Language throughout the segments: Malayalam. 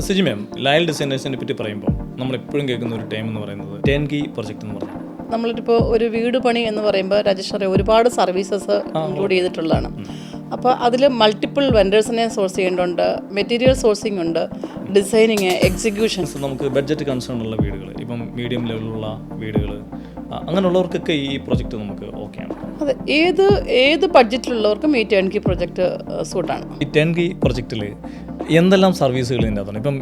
സിജി മാം, ലയൽ ഡിസൈനേഴ്സിനെ പറ്റി പറയുമ്പോൾ നമ്മൾ എപ്പോഴും കേൾക്കുന്ന ഒരു ടൈം എന്ന് പറയുന്നത് ടേൺകീ പ്രൊജക്ട് എന്ന് പറയുന്നത്. നമ്മളിപ്പോൾ ഒരു വീട് പണി എന്ന് പറയുമ്പോൾ രാജേഷ് ഒരുപാട് സർവീസസ് ഇൻക്ലൂഡ് ചെയ്തിട്ടുള്ളതാണ്. അപ്പോൾ അതിൽ മൾട്ടിപ്പിൾ വെൻഡേഴ്സിനെ സോഴ്സ് ചെയ്യേണ്ടതുണ്ട്, മെറ്റീരിയൽ സോഴ്സിംഗ് ഉണ്ട്, ഡിസൈനിങ്, എക്സിക്യൂഷൻസ്. നമുക്ക് ബഡ്ജറ്റ് കൺസേൺ ഉള്ള വീടുകൾ, ഇപ്പം മീഡിയം ലെവലിലുള്ള വീടുകൾ, അങ്ങനെയുള്ളവർക്കൊക്കെ ഈ പ്രൊജക്റ്റ് നമുക്ക് ഓക്കെയാണ്. അതെ, ഏത് ബഡ്ജറ്റിലുള്ളവർക്കും ഈ ടേൺകീ പ്രൊജക്റ്റ് സൂട്ടാണ്. ഈ ടേൺകീ പ്രൊജക്റ്റിൽ എന്തെല്ലാം സർവീസുകൾ ഇതിൻ്റെ അകത്താണ്? ഇപ്പം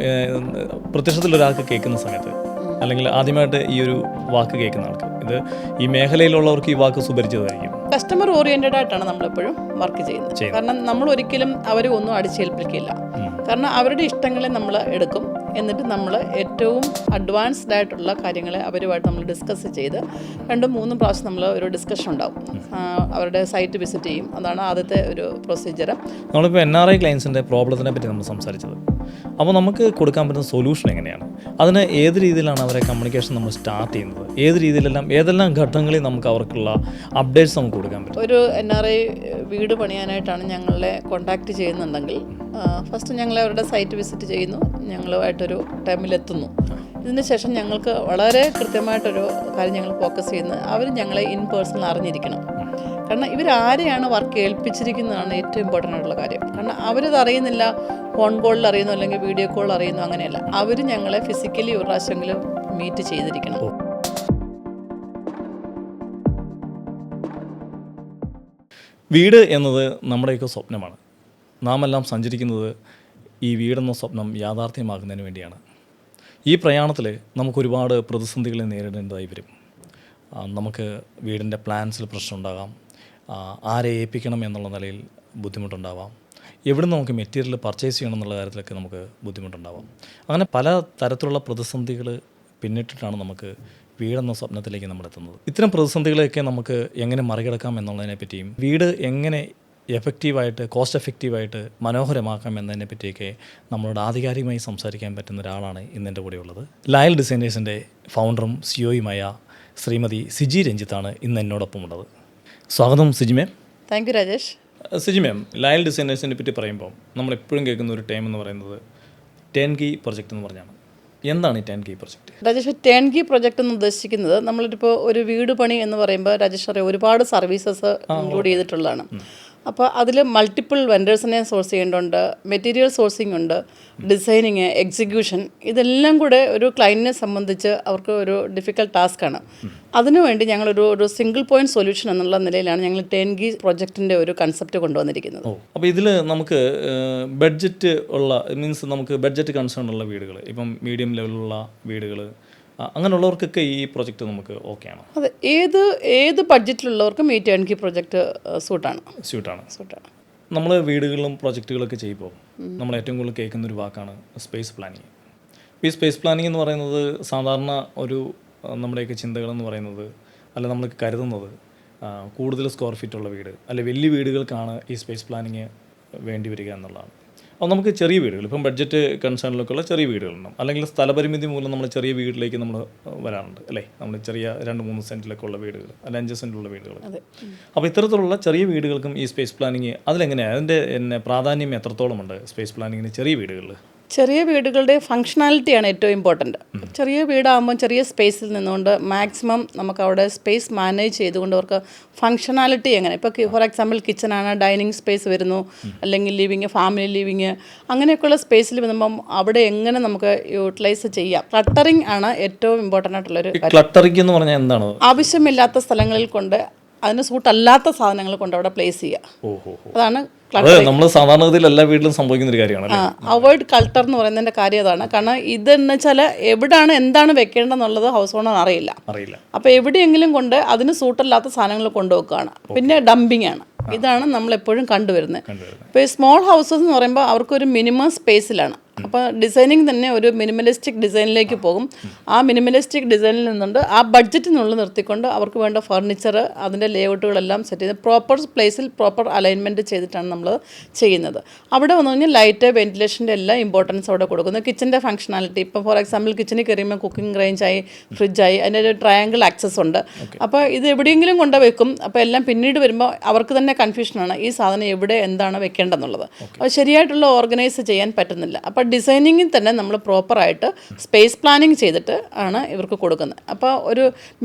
പ്രത്യക്ഷത്തിൽ ഒരാൾക്ക് കേൾക്കുന്ന സമയത്ത്, അല്ലെങ്കിൽ ആദ്യമായിട്ട് ഈ ഒരു വാക്ക് കേൾക്കുന്ന ആൾക്ക്, ഇത് ഈ മേഖലയിലുള്ളവർക്ക് ഈ വാക്ക് സുപരിചിതമായിരിക്കും. കസ്റ്റമർ ഓറിയൻറ്റഡ് ആയിട്ടാണ് നമ്മളെപ്പോഴും വർക്ക് ചെയ്യുന്നത്. കാരണം നമ്മൾ ഒരിക്കലും അവരെ ഒന്നും അടിച്ചേൽപ്പിക്കില്ല. കാരണം അവരുടെ ഇഷ്ടങ്ങളെ നമ്മൾ എടുക്കും, എന്നിട്ട് നമ്മൾ ഏറ്റവും അഡ്വാൻസ്ഡ് ആയിട്ടുള്ള കാര്യങ്ങളെ അവരുമായിട്ട് നമ്മൾ ഡിസ്കസ് ചെയ്ത് 2-3 പ്രാവശ്യം നമ്മൾ ഒരു ഡിസ്കഷൻ ഉണ്ടാവും. അവരുടെ സൈറ്റ് വിസിറ്റ് ചെയ്യും. അതാണ് ആദ്യത്തെ ഒരു പ്രൊസീജിയർ. നമ്മളിപ്പോൾ NRI ക്ലയൻസിൻ്റെ പ്രോബ്ലത്തിനെ പറ്റി നമ്മൾ സംസാരിച്ചത്. അപ്പോൾ നമുക്ക് കൊടുക്കാൻ പറ്റുന്ന സൊല്യൂഷൻ എങ്ങനെയാണ്? അതിന് ഏത് രീതിയിലാണ് അവരെ കമ്മ്യൂണിക്കേഷൻ നമ്മൾ സ്റ്റാർട്ട് ചെയ്യുന്നത്? ഏതെല്ലാം ഘട്ടങ്ങളിൽ നമുക്ക് അവർക്കുള്ള അപ്ഡേറ്റ്സ് നമുക്ക് കൊടുക്കാൻ പറ്റും? ഒരു NRI വീട് പണിയാനായിട്ടാണ് ഞങ്ങളെ കോൺടാക്റ്റ് ചെയ്യുന്നുണ്ടെങ്കിൽ ഫസ്റ്റ് ഞങ്ങൾ അവരുടെ സൈറ്റ് വിസിറ്റ് ചെയ്യുന്നു, ഞങ്ങളുമായിട്ടൊരു ടൈമിലെത്തുന്നു. ഇതിന് ശേഷം ഞങ്ങൾക്ക് വളരെ കൃത്യമായിട്ടൊരു കാര്യം ഞങ്ങൾ ഫോക്കസ് ചെയ്യുന്നത്, അവർ ഞങ്ങളെ ഇൻ പേഴ്സണൽ അറിഞ്ഞിരിക്കണം. കാരണം ഇവരാരെയാണ് വർക്ക് ഏൽപ്പിച്ചിരിക്കുന്നതാണ് ഏറ്റവും ഇമ്പോർട്ടൻ്റ് ആയിട്ടുള്ള കാര്യം. കാരണം അവരത് അറിയുന്നില്ല, ഫോൺ കോളിൽ അറിയുന്നു അല്ലെങ്കിൽ വീഡിയോ കോളിൽ അറിയുന്നു, അങ്ങനെയല്ല. അവർ ഞങ്ങളെ ഫിസിക്കലി ഒരു പ്രാവശ്യമെങ്കിലും മീറ്റ് ചെയ്തിരിക്കണം. വീട് എന്നത് നമ്മുടെയൊക്കെ സ്വപ്നമാണ്. നാം എല്ലാം സഞ്ചരിക്കുന്നത് ഈ വീടെന്ന സ്വപ്നം യാഥാർത്ഥ്യമാക്കുന്നതിന് വേണ്ടിയാണ്. ഈ പ്രയാണത്തിൽ നമുക്കൊരുപാട് പ്രതിസന്ധികളെ നേരിടേണ്ടതായി വരും. നമുക്ക് വീടിൻ്റെ പ്ലാൻസിൽ പ്രശ്നമുണ്ടാകാം, ആരെ ഏൽപ്പിക്കണം എന്നുള്ള നിലയിൽ ബുദ്ധിമുട്ടുണ്ടാവാം, എവിടെ നമുക്ക് മെറ്റീരിയൽ പർച്ചേസ് ചെയ്യണം എന്നുള്ള കാര്യത്തിലൊക്കെ നമുക്ക് ബുദ്ധിമുട്ടുണ്ടാവാം. അങ്ങനെ പല തരത്തിലുള്ള പ്രതിസന്ധികൾ പിന്നിട്ടിട്ടാണ് നമുക്ക് വീടെന്ന സ്വപ്നത്തിലേക്ക് നമ്മൾ എത്തുന്നത്. ഇത്തരം പ്രതിസന്ധികളെയൊക്കെ നമുക്ക് എങ്ങനെ മറികടക്കാം എന്നുള്ളതിനെ പറ്റിയും, വീട് എങ്ങനെ എഫക്റ്റീവായിട്ട്, കോസ്റ്റ് എഫക്റ്റീവായിട്ട് മനോഹരമാക്കാം എന്നതിനെ പറ്റിയൊക്കെ നമ്മളോട് ആധികാരികമായി സംസാരിക്കാൻ പറ്റുന്ന ഒരാളാണ് ഇന്നെൻ്റെ കൂടെ ഉള്ളത്. ലയൽ ഡിസൈനേഴ്സിൻ്റെ ഫൗണ്ടറും സിഒയുമായ ശ്രീമതി സിജി രഞ്ജിത്താണ് ഇന്ന് എന്നോടൊപ്പം ഉള്ളത്. സ്വാഗതം Siji ma'am. Thank you Rajesh. Siji ma'am, ലയൽ ഡിസൈനേഴ്സിനെ പറ്റി പറയുമ്പോൾ നമ്മൾ എപ്പോഴും കേൾക്കുന്ന ഒരു ടൈം എന്ന് പറയുന്നത് ടേൺകീ പ്രൊജക്റ്റ് എന്ന് പറഞ്ഞാണ്. എന്താണ് ഈ turnkey project? Rajesh, turnkey project എന്ന് ഉദ്ദേശിക്കുന്നത്, നമ്മളിപ്പോൾ ഒരു വീട് പണി എന്ന് പറയുമ്പോൾ രാജേഷ് ഒരുപാട് സർവീസസ് ഇൻക്ലൂഡ് ചെയ്തിട്ടുള്ളതാണ്. അപ്പോൾ അതിൽ മൾട്ടിപ്പിൾ വെൻഡേഴ്സിനെ സോഴ്സ് ചെയ്യേണ്ടതുണ്ട്, മെറ്റീരിയൽ സോഴ്സിംഗ് ഉണ്ട്, ഡിസൈനിങ്, എക്സിക്യൂഷൻ. ഇതെല്ലാം കൂടെ ഒരു ക്ലയൻറ്റിനെ സംബന്ധിച്ച് അവർക്ക് ഒരു ഡിഫിക്കൽട്ട് ടാസ്ക്കാണ്. അതിനുവേണ്ടി ഞങ്ങളൊരു സിംഗിൾ പോയിന്റ് സൊല്യൂഷൻ എന്നുള്ള നിലയിലാണ് ഞങ്ങൾ ടേൺകീ പ്രൊജക്റ്റിൻ്റെ ഒരു കൺസെപ്റ്റ് കൊണ്ടുവന്നിരിക്കുന്നത്. അപ്പോൾ ഇതിൽ നമുക്ക് ബഡ്ജറ്റ് ഉള്ള, മീൻസ് നമുക്ക് ബഡ്ജറ്റ് കൺസേൺ ഉള്ള വീടുകൾ, ഇപ്പം മീഡിയം ലെവലിലുള്ള വീടുകൾ, അങ്ങനെയുള്ളവർക്കൊക്കെ ഈ പ്രൊജക്റ്റ് നമുക്ക് ഓക്കെയാണ്. അതെ, ഏത് ബഡ്ജറ്റിലുള്ളവർക്കും ഈ ടേൺകീ പ്രൊജക്റ്റ് സ്യൂട്ടാണ്. നമ്മൾ വീടുകളിലും പ്രൊജക്റ്റുകളൊക്കെ ചെയ്യുമ്പോൾ നമ്മൾ ഏറ്റവും കൂടുതൽ കേൾക്കുന്ന ഒരു വാക്കാണ് സ്പേസ് പ്ലാനിങ്. ഈ സ്പേസ് പ്ലാനിങ് എന്ന് പറയുന്നത് സാധാരണ ഒരു നമ്മുടെയൊക്കെ ചിന്തകളെന്ന് പറയുന്നത്, അല്ല നമ്മൾ കരുതുന്നത്, കൂടുതൽ സ്ക്വയർ ഫീറ്റ് ഉള്ള വീട്, അല്ലെ വലിയ വീടുകൾക്കാണ് ഈ സ്പേസ് പ്ലാനിങ് വേണ്ടി വരിക എന്നുള്ളതാണ്. അപ്പോൾ നമുക്ക് ചെറിയ വീടുകൾ, ഇപ്പം ബഡ്ജറ്റ് കൺസേണിലൊക്കെ ഉള്ള ചെറിയ വീടുകളുണ്ടാവും, അല്ലെങ്കിൽ സ്ഥലപരിമിതി മൂലം നമ്മൾ ചെറിയ വീട്ടിലേക്ക് നമ്മൾ വരാറുണ്ട്, അല്ലേ? നമ്മൾ ചെറിയ 2-3 സെൻറ്റിലൊക്കെ ഉള്ള വീടുകൾ, അല്ല 5 സെൻറ്റിലുള്ള വീടുകൾ. അപ്പോൾ ഇത്തരത്തിലുള്ള ചെറിയ വീടുകൾക്കും ഈ സ്പേസ് പ്ലാനിങ് അതിലെങ്ങനെയാണ്, അതിൻ്റെ പ്രാധാന്യം എത്രത്തോളമുണ്ട് സ്പേസ് പ്ലാനിങ്ങിന് ചെറിയ വീടുകളിൽ? ചെറിയ വീടുകളുടെ ഫങ്ഷണാലിറ്റിയാണ് ഏറ്റവും ഇമ്പോർട്ടൻറ്റ്. ചെറിയ വീടാകുമ്പം ചെറിയ സ്പേസിൽ നിന്നുകൊണ്ട് മാക്സിമം നമുക്ക് അവിടെ സ്പേസ് മാനേജ് ചെയ്തുകൊണ്ട് അവർക്ക് ഫങ്ഷണാലിറ്റി എങ്ങനെ, ഇപ്പോൾ ഫോർ എക്സാമ്പിൾ കിച്ചണാണ്, ഡൈനിങ് സ്പേസ് വരുന്നു, അല്ലെങ്കിൽ ലിവിങ്, ഫാമിലി ലിവിങ്, അങ്ങനെയൊക്കെയുള്ള സ്പേസിൽ വരുമ്പം അവിടെ എങ്ങനെ നമുക്ക് യൂട്ടിലൈസ് ചെയ്യാം. ക്ലട്ടറിങ് ആണ് ഏറ്റവും ഇമ്പോർട്ടൻ്റ് ആയിട്ടുള്ളൊരു കാര്യം. ക്ലട്ടറിങ് എന്ന് പറഞ്ഞാൽ എന്താണ്? ആവശ്യമില്ലാത്ത സ്ഥലങ്ങളിൽ കൊണ്ട് അതിന് സൂട്ടല്ലാത്ത സാധനങ്ങൾ കൊണ്ട് അവിടെ പ്ലേസ് ചെയ്യുക. അതാണ് നമ്മൾ സാധാരണഗതിയിൽ എല്ലാ വീട്ടിലും സംഭവിക്കുന്ന ഒരു കാര്യമാണ്. അവോയ്ഡ് കൾട്ടർ എന്ന് പറയുന്നതിൻ്റെ കാര്യം അതാണ്. കാരണം ഇതെന്ന് വെച്ചാൽ എവിടെയാണ് എന്താണ് വെക്കേണ്ടതെന്നുള്ളത് ഹൗസ് ഓണർ അറിയില്ല. അപ്പോൾ എവിടെയെങ്കിലും കൊണ്ട് അതിന് സൂട്ടല്ലാത്ത സാധനങ്ങൾ കൊണ്ടുവെക്കുകയാണ്. പിന്നെ ഡംപിങ് ആണ്. ഇതാണ് നമ്മളെപ്പോഴും കണ്ടുവരുന്നത്. ഇപ്പോൾ ഈ സ്മോൾ ഹൗസസ് എന്ന് പറയുമ്പോൾ അവർക്കൊരു മിനിമം സ്പേസിലാണ്. അപ്പോൾ ഡിസൈനിങ് തന്നെ ഒരു മിനിമലിസ്റ്റിക് ഡിസൈനിലേക്ക് പോകും. ആ മിനിമലിസ്റ്റിക് ഡിസൈനിൽ നിന്നുകൊണ്ട് ആ ബഡ്ജറ്റിനുള്ളിൽ നിർത്തിക്കൊണ്ട് അവർക്ക് വേണ്ട ഫർണിച്ചർ, അതിൻ്റെ ലേഔട്ടുകളെല്ലാം സെറ്റ് ചെയ്ത് പ്രോപ്പർ പ്ലേസിൽ പ്രോപ്പർ അലൈൻമെൻറ്റ് ചെയ്തിട്ടാണ് നമ്മൾ ചെയ്യുന്നത്. അവിടെ വന്നു കഴിഞ്ഞാൽ ലൈറ്റ്, വെൻറ്റിലേഷൻ്റെ എല്ലാ ഇമ്പോർട്ടൻസ് അവിടെ കൊടുക്കുന്നു. കിച്ചൻ്റെ ഫങ്ഷണാലിറ്റി, ഇപ്പോൾ ഫോർ എക്സാമ്പിൾ കിച്ചണിൽ കയറിയുമ്പോൾ കുക്കിംഗ് റേഞ്ചായി, ഫ്രിഡ്ജായി, അതിൻ്റെ ഒരു ട്രയാങ്കിൾ ആക്സസ് ഉണ്ട്. അപ്പോൾ ഇത് എവിടെയെങ്കിലും കൊണ്ട് വെക്കും. അപ്പോൾ എല്ലാം പിന്നീട് വരുമ്പോൾ അവർക്ക് തന്നെ കൺഫ്യൂഷനാണ്, ഈ സാധനം എവിടെ എന്താണ് വെക്കേണ്ടതെന്നുള്ളത്. അപ്പോൾ ശരിയായിട്ടുള്ള ഓർഗനൈസ് ചെയ്യാൻ പറ്റുന്നില്ല. അപ്പോൾ ഡിസൈനിങ്ങിൽ തന്നെ നമ്മൾ പ്രോപ്പറായിട്ട് സ്പേസ് പ്ലാനിങ് ചെയ്തിട്ട് ആണ് ഇവർക്ക് കൊടുക്കുന്നത്. അപ്പോൾ ഒരു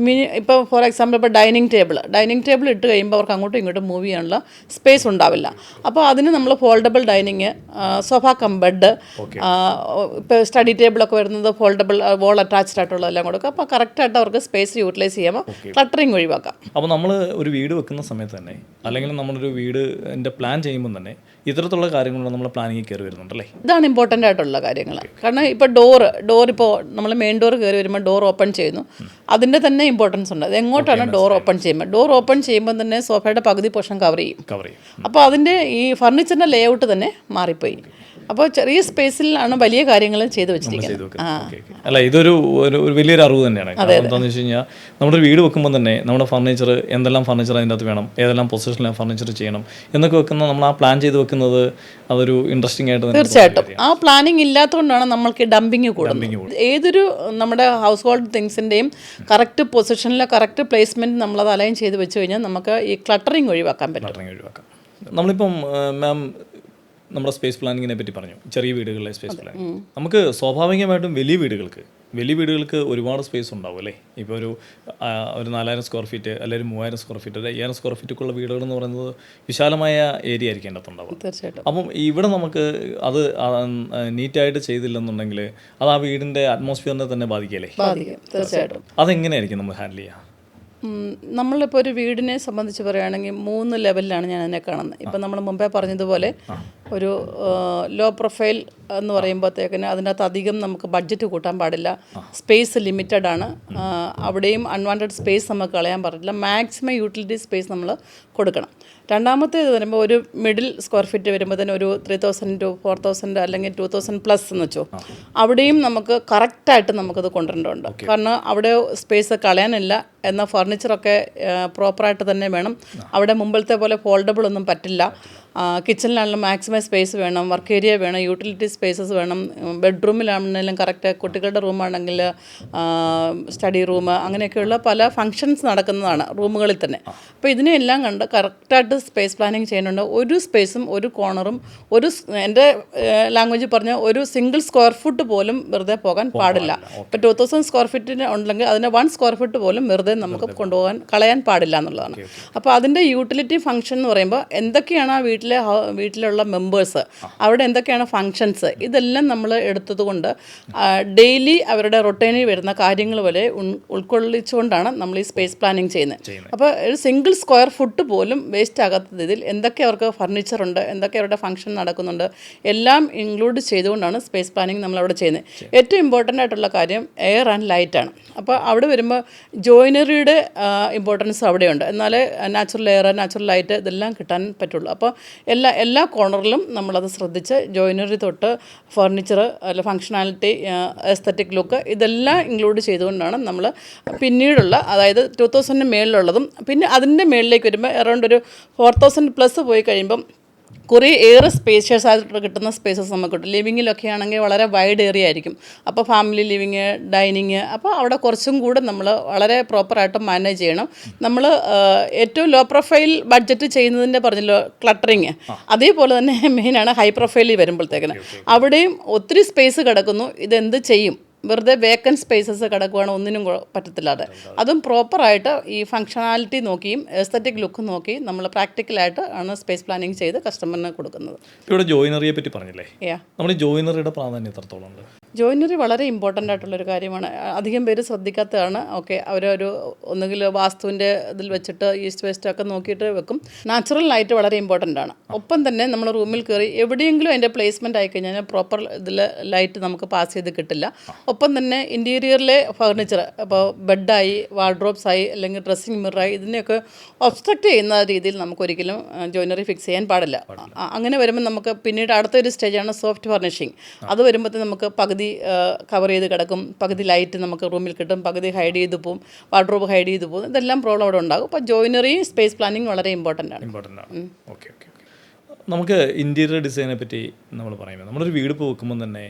ഇപ്പോൾ ഫോർ എക്സാമ്പിൾ ഇപ്പോൾ ഡൈനിങ് ടേബിൾ ഇട്ട് കഴിയുമ്പോൾ അവർക്ക് അങ്ങോട്ടും ഇങ്ങോട്ടും മൂവ് ചെയ്യാനുള്ള സ്പേസ് ഉണ്ടാവില്ല. അപ്പോൾ അതിന് നമ്മൾ foldable dining, sofa cum bed, ഇപ്പോൾ സ്റ്റഡി ടേബിളൊക്കെ വരുന്നത് ഫോൾഡബിൾ വോൾ അറ്റാച്ച്ഡ് ആയിട്ടുള്ളതെല്ലാം കൊടുക്കുക. അപ്പോൾ കറക്റ്റായിട്ട് അവർക്ക് സ്പേസ് യൂട്ടിലൈസ് ചെയ്യുമ്പോൾ ക്ലട്ടറിങ് ഒഴിവാക്കാം. അപ്പോൾ നമ്മൾ ഒരു വീട് വെക്കുന്ന സമയത്ത് തന്നെ, അല്ലെങ്കിൽ നമ്മളൊരു വീടിൻ്റെ പ്ലാൻ ചെയ്യുമ്പോൾ തന്നെ ഇത്തരത്തിലുള്ള കാര്യങ്ങൾ നമ്മൾ പ്ലാനിങ്ങിൽ കയറി വരുന്നുണ്ടല്ലേ? ഇതാണ് ഇമ്പോർട്ടൻ്റ് ആയിട്ടുള്ള കാര്യങ്ങൾ. കാരണം ഇപ്പോൾ ഡോർ ഇപ്പോൾ നമ്മൾ മെയിൻ ഡോർ കയറി വരുമ്പോൾ ഡോർ ഓപ്പൺ ചെയ്യുന്നു, അതിൻ്റെ തന്നെ ഇമ്പോർട്ടൻസ് ഉണ്ട്. അത് എങ്ങോട്ടാണ് ഡോർ ഓപ്പൺ ചെയ്യുമ്പോൾ, ഡോർ ഓപ്പൺ ചെയ്യുമ്പോൾ തന്നെ സോഫയുടെ പകുതി പോർഷൻ കവർ ചെയ്യും. അപ്പോൾ അതിൻ്റെ ഈ ഫർണിച്ചറിൻ്റെ ലേഔട്ട് തന്നെ മാറിപ്പോയി. അപ്പോൾ ചെറിയ സ്പേസിലാണ് വലിയ കാര്യങ്ങൾ ചെയ്തു വെച്ചിരിക്കുന്നത്. അല്ല, ഇതൊരു വലിയൊരു അറിവ് തന്നെയാണ്. എന്താണെന്ന് വെച്ച് കഴിഞ്ഞാൽ നമ്മുടെ വീട് വെക്കുമ്പോൾ തന്നെ നമ്മുടെ ഫർണിച്ചർ, എന്തെല്ലാം ഫർണിച്ചർ അതിൻ്റെ അകത്ത് വേണം, ഏതെല്ലാം പൊസിഷനിൽ ഫർണിച്ചർ ചെയ്യണം എന്നൊക്കെ വെക്കുന്ന നമ്മൾ ആ പ്ലാൻ ചെയ്ത് വെക്കുന്നത് അതൊരു ഇൻട്രസ്റ്റിംഗ് ആയിട്ട്. തീർച്ചയായിട്ടും ആ പ്ലാനിങ് ഇല്ലാത്തതുകൊണ്ടാണ് നമ്മൾക്ക് ഡംപിങ് കൂടുന്നത്. ഏതൊരു നമ്മുടെ ഹൗസ് ഹോൾഡ് തിങ്സിൻ്റെയും കറക്റ്റ് പൊസിഷനിലെ കറക്റ്റ് പ്ലേസ്മെൻറ്റ് നമ്മളത് അലൈൻ ചെയ്ത് വെച്ച് കഴിഞ്ഞാൽ നമുക്ക് ഈ ക്ലട്ടറിങ് ഒഴിവാക്കാൻ പറ്റും. നമ്മളിപ്പം മാം നമ്മുടെ സ്പേസ് പ്ലാനിങ്ങിനെ പറ്റി പറഞ്ഞു, ചെറിയ വീടുകളിലെ സ്പേസ് പ്ലാനിങ്. നമുക്ക് സ്വാഭാവികമായിട്ടും വലിയ വീടുകൾക്ക് ഒരുപാട് സ്പേസ് ഉണ്ടാവും അല്ലേ? ഇപ്പോൾ ഒരു 4000 സ്ക്വയർ ഫീറ്റ് അല്ലെങ്കിൽ 3000 സ്ക്വയർ ഫീറ്റ്, 5000 സ്ക്വയർ ഫീറ്റൊക്കെയുള്ള വീടുകൾ എന്ന് പറയുന്നത് വിശാലമായ ഏരിയ ആയിരിക്കും എൻ്റെ അകത്തുണ്ടാവും. തീർച്ചയായിട്ടും. അപ്പം ഇവിടെ നമുക്ക് അത് നീറ്റായിട്ട് ചെയ്തില്ലെന്നുണ്ടെങ്കിൽ അത് ആ വീടിൻ്റെ അറ്റ്മോസ്ഫിയറിനെ തന്നെ ബാധിക്കല്ലേ? തീർച്ചയായിട്ടും. അതെങ്ങനെയായിരിക്കും നമ്മൾ ഹാൻഡിൽ ചെയ്യുക? നമ്മളിപ്പോൾ ഒരു വീടിനെ സംബന്ധിച്ച് പറയുകയാണെങ്കിൽ 3 ലെവലിലാണ് ഞാൻ അതിനെ കാണുന്നത്. ഇപ്പം നമ്മൾ മുമ്പേ പറഞ്ഞതുപോലെ ഒരു ലോ പ്രൊഫൈൽ എന്ന് പറയുമ്പോഴത്തേക്കിന് അതിനകത്ത് അധികം നമുക്ക് ബഡ്ജറ്റ് കൂട്ടാൻ പാടില്ല, സ്പേസ് ലിമിറ്റഡ് ആണ്, അവിടെയും അൺവാണ്ടഡ് സ്പേസ് നമുക്ക് കളയാൻ പാടില്ല, മാക്സിമം യൂട്ടിലിറ്റി സ്പേസ് നമ്മൾ കൊടുക്കണം. രണ്ടാമത്തേത് വരുമ്പോൾ ഒരു മിഡിൽ സ്ക്വയർ ഫീറ്റ് വരുമ്പോൾ തന്നെ ഒരു 3000 to 4000 അല്ലെങ്കിൽ 2000+ എന്ന് വെച്ചോ, അവിടെയും നമുക്ക് കറക്റ്റായിട്ട് നമുക്കത് കൊണ്ടുവരേണ്ടതുണ്ട്. കാരണം അവിടെ സ്പേസ് കളയാനില്ല, എന്നാൽ ഫർണിച്ചറൊക്കെ പ്രോപ്പറായിട്ട് തന്നെ വേണം. അവിടെ മുമ്പിലത്തെ പോലെ ഫോൾഡബിൾ ഒന്നും പറ്റില്ല. കിച്ചണിലാണെങ്കിലും മാക്സിമം സ്പേസ് വേണം, വർക്ക് ഏരിയ വേണം, യൂട്ടിലിറ്റി സ്പേസസ് വേണം. ബെഡ്റൂമിലാണെങ്കിലും കറക്റ്റ്, കുട്ടികളുടെ റൂമാണെങ്കിൽ സ്റ്റഡി റൂം, അങ്ങനെയൊക്കെയുള്ള പല ഫങ്ഷൻസ് നടക്കുന്നതാണ് റൂമുകളിൽ തന്നെ. അപ്പോൾ ഇതിനെല്ലാം കണ്ട് കറക്റ്റായിട്ട് സ്പേസ് പ്ലാനിങ് ചെയ്യുന്നുണ്ട്. ഒരു സ്പേസും ഒരു കോർണറും എൻ്റെ ലാംഗ്വേജ് പറഞ്ഞാൽ ഒരു സിംഗിൾ സ്ക്വയർ ഫുട്ട് പോലും വെറുതെ പോകാൻ പാടില്ല. ഇപ്പോൾ 2000 സ്ക്വയർ ഫീറ്റിന് ഉണ്ടെങ്കിൽ അതിന് 1 സ്ക്വയർ ഫീറ്റ് പോലും വെറുതെ നമുക്ക് കളയാൻ പാടില്ല എന്നുള്ളതാണ്. അപ്പോൾ അതിൻ്റെ യൂട്ടിലിറ്റി ഫംഗ്ഷൻ എന്ന് പറയുമ്പോൾ എന്തൊക്കെയാണ് ആ വീട്ടിലുള്ള മെമ്പേഴ്സ്, അവിടെ എന്തൊക്കെയാണ് ഫങ്ഷൻസ്, ഇതെല്ലാം നമ്മൾ എടുത്തത് കൊണ്ട് ഡെയിലി അവരുടെ റൊട്ടീനിൽ വരുന്ന കാര്യങ്ങൾ പോലെ ഉൾക്കൊള്ളിച്ചുകൊണ്ടാണ് നമ്മൾ ഈ സ്പേസ് പ്ലാനിങ് ചെയ്യുന്നത്. അപ്പോൾ ഒരു സിംഗിൾ സ്ക്വയർ ഫുട്ട് പോലും വേസ്റ്റ് ആകാത്ത രീതിയിൽ എന്തൊക്കെ അവർക്ക് ഫർണിച്ചറുണ്ട്, എന്തൊക്കെ അവരുടെ ഫംഗ്ഷൻ നടക്കുന്നുണ്ട്, എല്ലാം ഇൻക്ലൂഡ് ചെയ്തുകൊണ്ടാണ് സ്പേസ് പ്ലാനിങ് നമ്മളവിടെ ചെയ്യുന്നത്. ഏറ്റവും ഇമ്പോർട്ടൻ്റ് ആയിട്ടുള്ള കാര്യം എയർ ആൻഡ് ലൈറ്റാണ്. അപ്പോൾ അവിടെ വരുമ്പോൾ ജോയിനറിയുടെ ഇമ്പോർട്ടൻസ് അവിടെയുണ്ട്, എന്നാലേ നാച്ചുറൽ എയർ, നാച്ചുറൽ ലൈറ്റ് ഇതെല്ലാം കിട്ടാൻ പറ്റുള്ളൂ. അപ്പോൾ എല്ലാ കോർണറിലും നമ്മളത് ശ്രദ്ധിച്ച് ജോയിനറി തൊട്ട് ഫർണിച്ചർ, അല്ല ഫങ്ഷണാലിറ്റി, എസ്തറ്റിക് ലുക്ക്, ഇതെല്ലാം ഇൻക്ലൂഡ് ചെയ്തുകൊണ്ടാണ് നമ്മൾ പിന്നീടുള്ള, അതായത് 2000 മേളിലുള്ളതും പിന്നെ അതിൻ്റെ മേളിലേക്ക് വരുമ്പോൾ അറൗണ്ട് ഒരു 4000+ പോയി കഴിയുമ്പം കുറേ ഏറെ സ്പേഷ്യസ് ആയിട്ട് കിട്ടുന്ന സ്പേസസ് നമുക്ക് കിട്ടും. ലിവിങ്ങിലൊക്കെ ആണെങ്കിൽ വളരെ വൈഡ് ഏരിയ ആയിരിക്കും. അപ്പോൾ ഫാമിലി ലിവിങ്, ഡൈനിങ്, അപ്പോൾ അവിടെ കുറച്ചും കൂടെ നമ്മൾ വളരെ പ്രോപ്പറായിട്ട് മാനേജ് ചെയ്യണം. നമ്മൾ ഏറ്റവും ലോ പ്രൊഫൈൽ ബഡ്ജറ്റ് ചെയ്യുന്നതിൻ്റെ പറഞ്ഞല്ലോ ക്ലട്ടറിങ്, അതേപോലെ തന്നെ മെയിനാണ് ഹൈ പ്രൊഫൈലിൽ വരുമ്പോഴത്തേക്കിന് അവിടെയും ഒത്തിരി സ്പേസ് കിടക്കുന്നു. ഇതെന്ത് ചെയ്യും? വെറുതെ വേക്കൻറ്റ് സ്പേസസ് കിടക്കുകയാണ്, ഒന്നിനും പറ്റത്തില്ലാതെ. അതും പ്രോപ്പറായിട്ട് ഈ ഫങ്ഷണാലിറ്റി നോക്കിയും എസ്തറ്റിക് ലുക്ക് നോക്കി നമ്മൾ പ്രാക്ടിക്കലായിട്ട് ആണ് സ്പേസ് പ്ലാനിങ് ചെയ്ത് കസ്റ്റമറിന് കൊടുക്കുന്നത്. ഇവിടെ ജോയിനറിയെ പറ്റി പറഞ്ഞില്ലേ, നമ്മുടെ ജോയിനറിയുടെ പ്രാധാന്യം എത്രത്തോളം ഉണ്ട്? ജോയിനറി വളരെ ഇമ്പോർട്ടൻ്റ് ആയിട്ടുള്ളൊരു കാര്യമാണ്. അധികം പേര് ശ്രദ്ധിക്കാത്തതാണ്. ഓക്കെ, അവരൊരു ഒന്നുകിൽ വാസ്തുവിൻ്റെ ഇതിൽ വെച്ചിട്ട് ഈസ്റ്റ് വെസ്റ്റ് ഒക്കെ നോക്കിയിട്ട് വെക്കും. നാച്ചുറൽ ലൈറ്റ് വളരെ ഇമ്പോർട്ടൻ്റ് ആണ്. ഒപ്പം തന്നെ നമ്മൾ റൂമിൽ കയറി എവിടെയെങ്കിലും അതിൻ്റെ പ്ലേസ്മെൻറ്റ് ആയിക്കഴിഞ്ഞാൽ പ്രോപ്പർ ഇതിൽ ലൈറ്റ് നമുക്ക് പാസ് ചെയ്ത് കിട്ടില്ല. ഒപ്പം തന്നെ ഇൻറ്റീരിയറിലെ ഫർണിച്ചർ, അപ്പോൾ ബെഡായി, വാർഡ്രോബ്സ് ആയി, അല്ലെങ്കിൽ ഡ്രസ്സിങ് മിററായി, ഇതിനെയൊക്കെ ഒബ്സ്ട്രക്റ്റ് ചെയ്യുന്ന രീതിയിൽ നമുക്കൊരിക്കലും ജോയിനറി ഫിക്സ് ചെയ്യാൻ പാടില്ല. അങ്ങനെ വരുമ്പോൾ നമുക്ക് പിന്നീട് അടുത്തൊരു സ്റ്റേജാണ് സോഫ്റ്റ് ഫർണിഷിങ്. അത് വരുമ്പോഴത്തേക്കും നമുക്ക് പകുതി കവർ ചെയ്ത് കിടക്കും, പകുതി ലൈറ്റ് നമുക്ക് റൂമിൽ കിട്ടും, പകുതി ഹൈഡ് ചെയ്ത് പോവും, വാർഡ്രോബ് ഹൈഡ് ചെയ്ത് പോകും. ഇതെല്ലാം പ്രോബ്ലം അവിടെ ഉണ്ടാകും. അപ്പോൾ ജോയിനറി സ്പേസ് പ്ലാനിങ് വളരെ ഇമ്പോർട്ടൻ്റ് ആണ്. ഓക്കെ. നമുക്ക് ഇൻറ്റീരിയർ ഡിസൈനെ പറ്റി നമ്മൾ പറയുമ്പോൾ നമ്മളൊരു വീട് ഇപ്പോൾ വെക്കുമ്പോൾ തന്നെ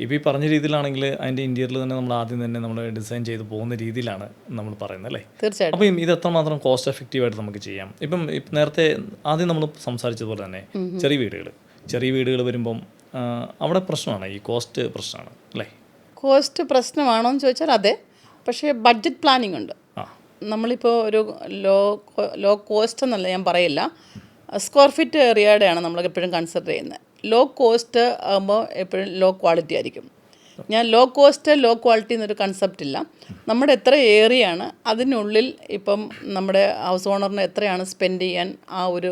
ഇപ്പോൾ ഈ പറഞ്ഞ രീതിയിലാണെങ്കിൽ അതിൻ്റെ ഇൻറ്റീരിയറിൽ തന്നെ നമ്മൾ ആദ്യം തന്നെ നമ്മൾ ഡിസൈൻ ചെയ്ത് പോകുന്ന രീതിയിലാണ് നമ്മൾ പറയുന്നത് അല്ലേ? തീർച്ചയായിട്ടും. അപ്പം ഇത് എത്രമാത്രം കോസ്റ്റ് എഫക്റ്റീവായിട്ട് നമുക്ക് ചെയ്യാം? ഇപ്പം നേരത്തെ ആദ്യം നമ്മൾ സംസാരിച്ചതുപോലെ തന്നെ ചെറിയ വീടുകൾ വരുമ്പം അവിടെ പ്രശ്നമാണ്, ഈ കോസ്റ്റ് പ്രശ്നമാണ് അല്ലേ? കോസ്റ്റ് പ്രശ്നമാണോ എന്ന് ചോദിച്ചാൽ അതെ, പക്ഷേ ബഡ്ജറ്റ് പ്ലാനിംഗ് ഉണ്ട്. നമ്മളിപ്പോൾ ഒരു ലോ കോസ്റ്റ് എന്നല്ല ഞാൻ പറയില്ല, സ്ക്വയർ ഫീറ്റ് ഏരിയയുടെയാണ് നമ്മൾ എപ്പോഴും കൺസിഡർ ചെയ്യുന്നത്. ലോ കോസ്റ്റ് ആകുമ്പോൾ എപ്പോഴും ലോ ക്വാളിറ്റി ആയിരിക്കും. ഞാൻ ലോ കോസ്റ്റ് ലോ ക്വാളിറ്റി എന്നൊരു കൺസെപ്റ്റ് ഇല്ല. നമ്മുടെ എത്ര ഏരിയയാണ് അതിനുള്ളിൽ ഇപ്പം നമ്മുടെ ഹൗസ് ഓണറിന് എത്രയാണ് സ്പെൻഡ് ചെയ്യാൻ ആ ഒരു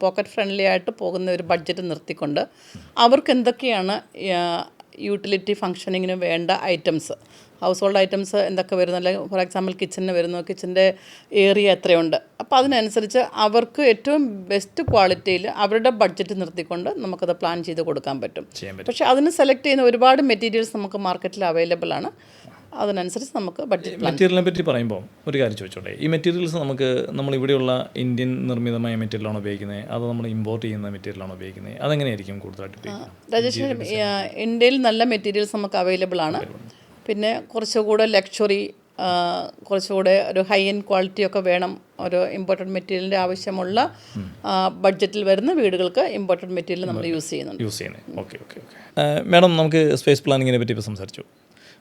പോക്കറ്റ് ഫ്രണ്ട്ലി ആയിട്ട് പോകുന്ന ഒരു ബഡ്ജറ്റ് നിർത്തിക്കൊണ്ട് അവർക്ക് എന്തൊക്കെയാണ് യൂട്ടിലിറ്റി ഫങ്ഷനിങ്ങിന് വേണ്ട ഐറ്റംസ്, ഹൗസ് ഹോൾഡ് ഐറ്റംസ് എന്തൊക്കെ വരുന്നു, അല്ലെങ്കിൽ ഫോർ എക്സാമ്പിൾ കിച്ചണിന് വരുന്നു, കിച്ചൻ്റെ ഏരിയ എത്രയുണ്ട്, അപ്പോൾ അതിനനുസരിച്ച് അവർക്ക് ഏറ്റവും ബെസ്റ്റ് ക്വാളിറ്റിയിൽ അവരുടെ ബഡ്ജറ്റ് നിർത്തിക്കൊണ്ട് നമുക്കത് പ്ലാൻ ചെയ്ത് കൊടുക്കാൻ പറ്റും. പക്ഷേ അതിന് സെലക്ട് ചെയ്യുന്ന ഒരുപാട് മെറ്റീരിയൽസ് നമുക്ക് മാർക്കറ്റിൽ അവൈലബിൾ ആണ്. അതിനനുസരിച്ച് നമുക്ക് ബഡ്ജറ്റ് മെറ്റീരിയലിനെ പറ്റി പറയുമ്പോൾ ഒരു കാര്യം ചോദിച്ചോട്ടെ, ഈ മെറ്റീരിയൽസ് നമ്മളിവിടെയുള്ള ഇന്ത്യൻ നിർമ്മിതമായ മെറ്റീരിയലാണോ ഉപയോഗിക്കുന്നത്, അതോ നമ്മൾ ഇമ്പോർട്ട് ചെയ്യുന്ന മെറ്റീരിയലാണോ ഉപയോഗിക്കുന്നത്, അതെങ്ങനെയായിരിക്കും കൂടുതലായിട്ട് ഉപയോഗിക്കുന്നത്? രാജേഷ്, ഇന്ത്യയിൽ നല്ല മെറ്റീരിയൽസ് നമുക്ക് അവൈലബിൾ ആണ്. പിന്നെ കുറച്ചുകൂടെ ലക്ഷറി, കുറച്ചുകൂടെ ഒരു ഹൈ എൻഡ് ക്വാളിറ്റിയൊക്കെ വേണം, ഒരു ഇമ്പോർട്ടൻറ്റ് മെറ്റീരിയലിൻ്റെ ആവശ്യമുള്ള ബഡ്ജറ്റിൽ വരുന്ന വീടുകൾക്ക് ഇമ്പോർട്ടൻറ്റ് മെറ്റീരിയൽ നമ്മൾ യൂസ് ചെയ്യുന്നത്. ഓക്കെ. മാഡം, നമുക്ക് സ്പേസ് പ്ലാനിങ്ങിനെ പറ്റി ഇപ്പോൾ സംസാരിച്ചു.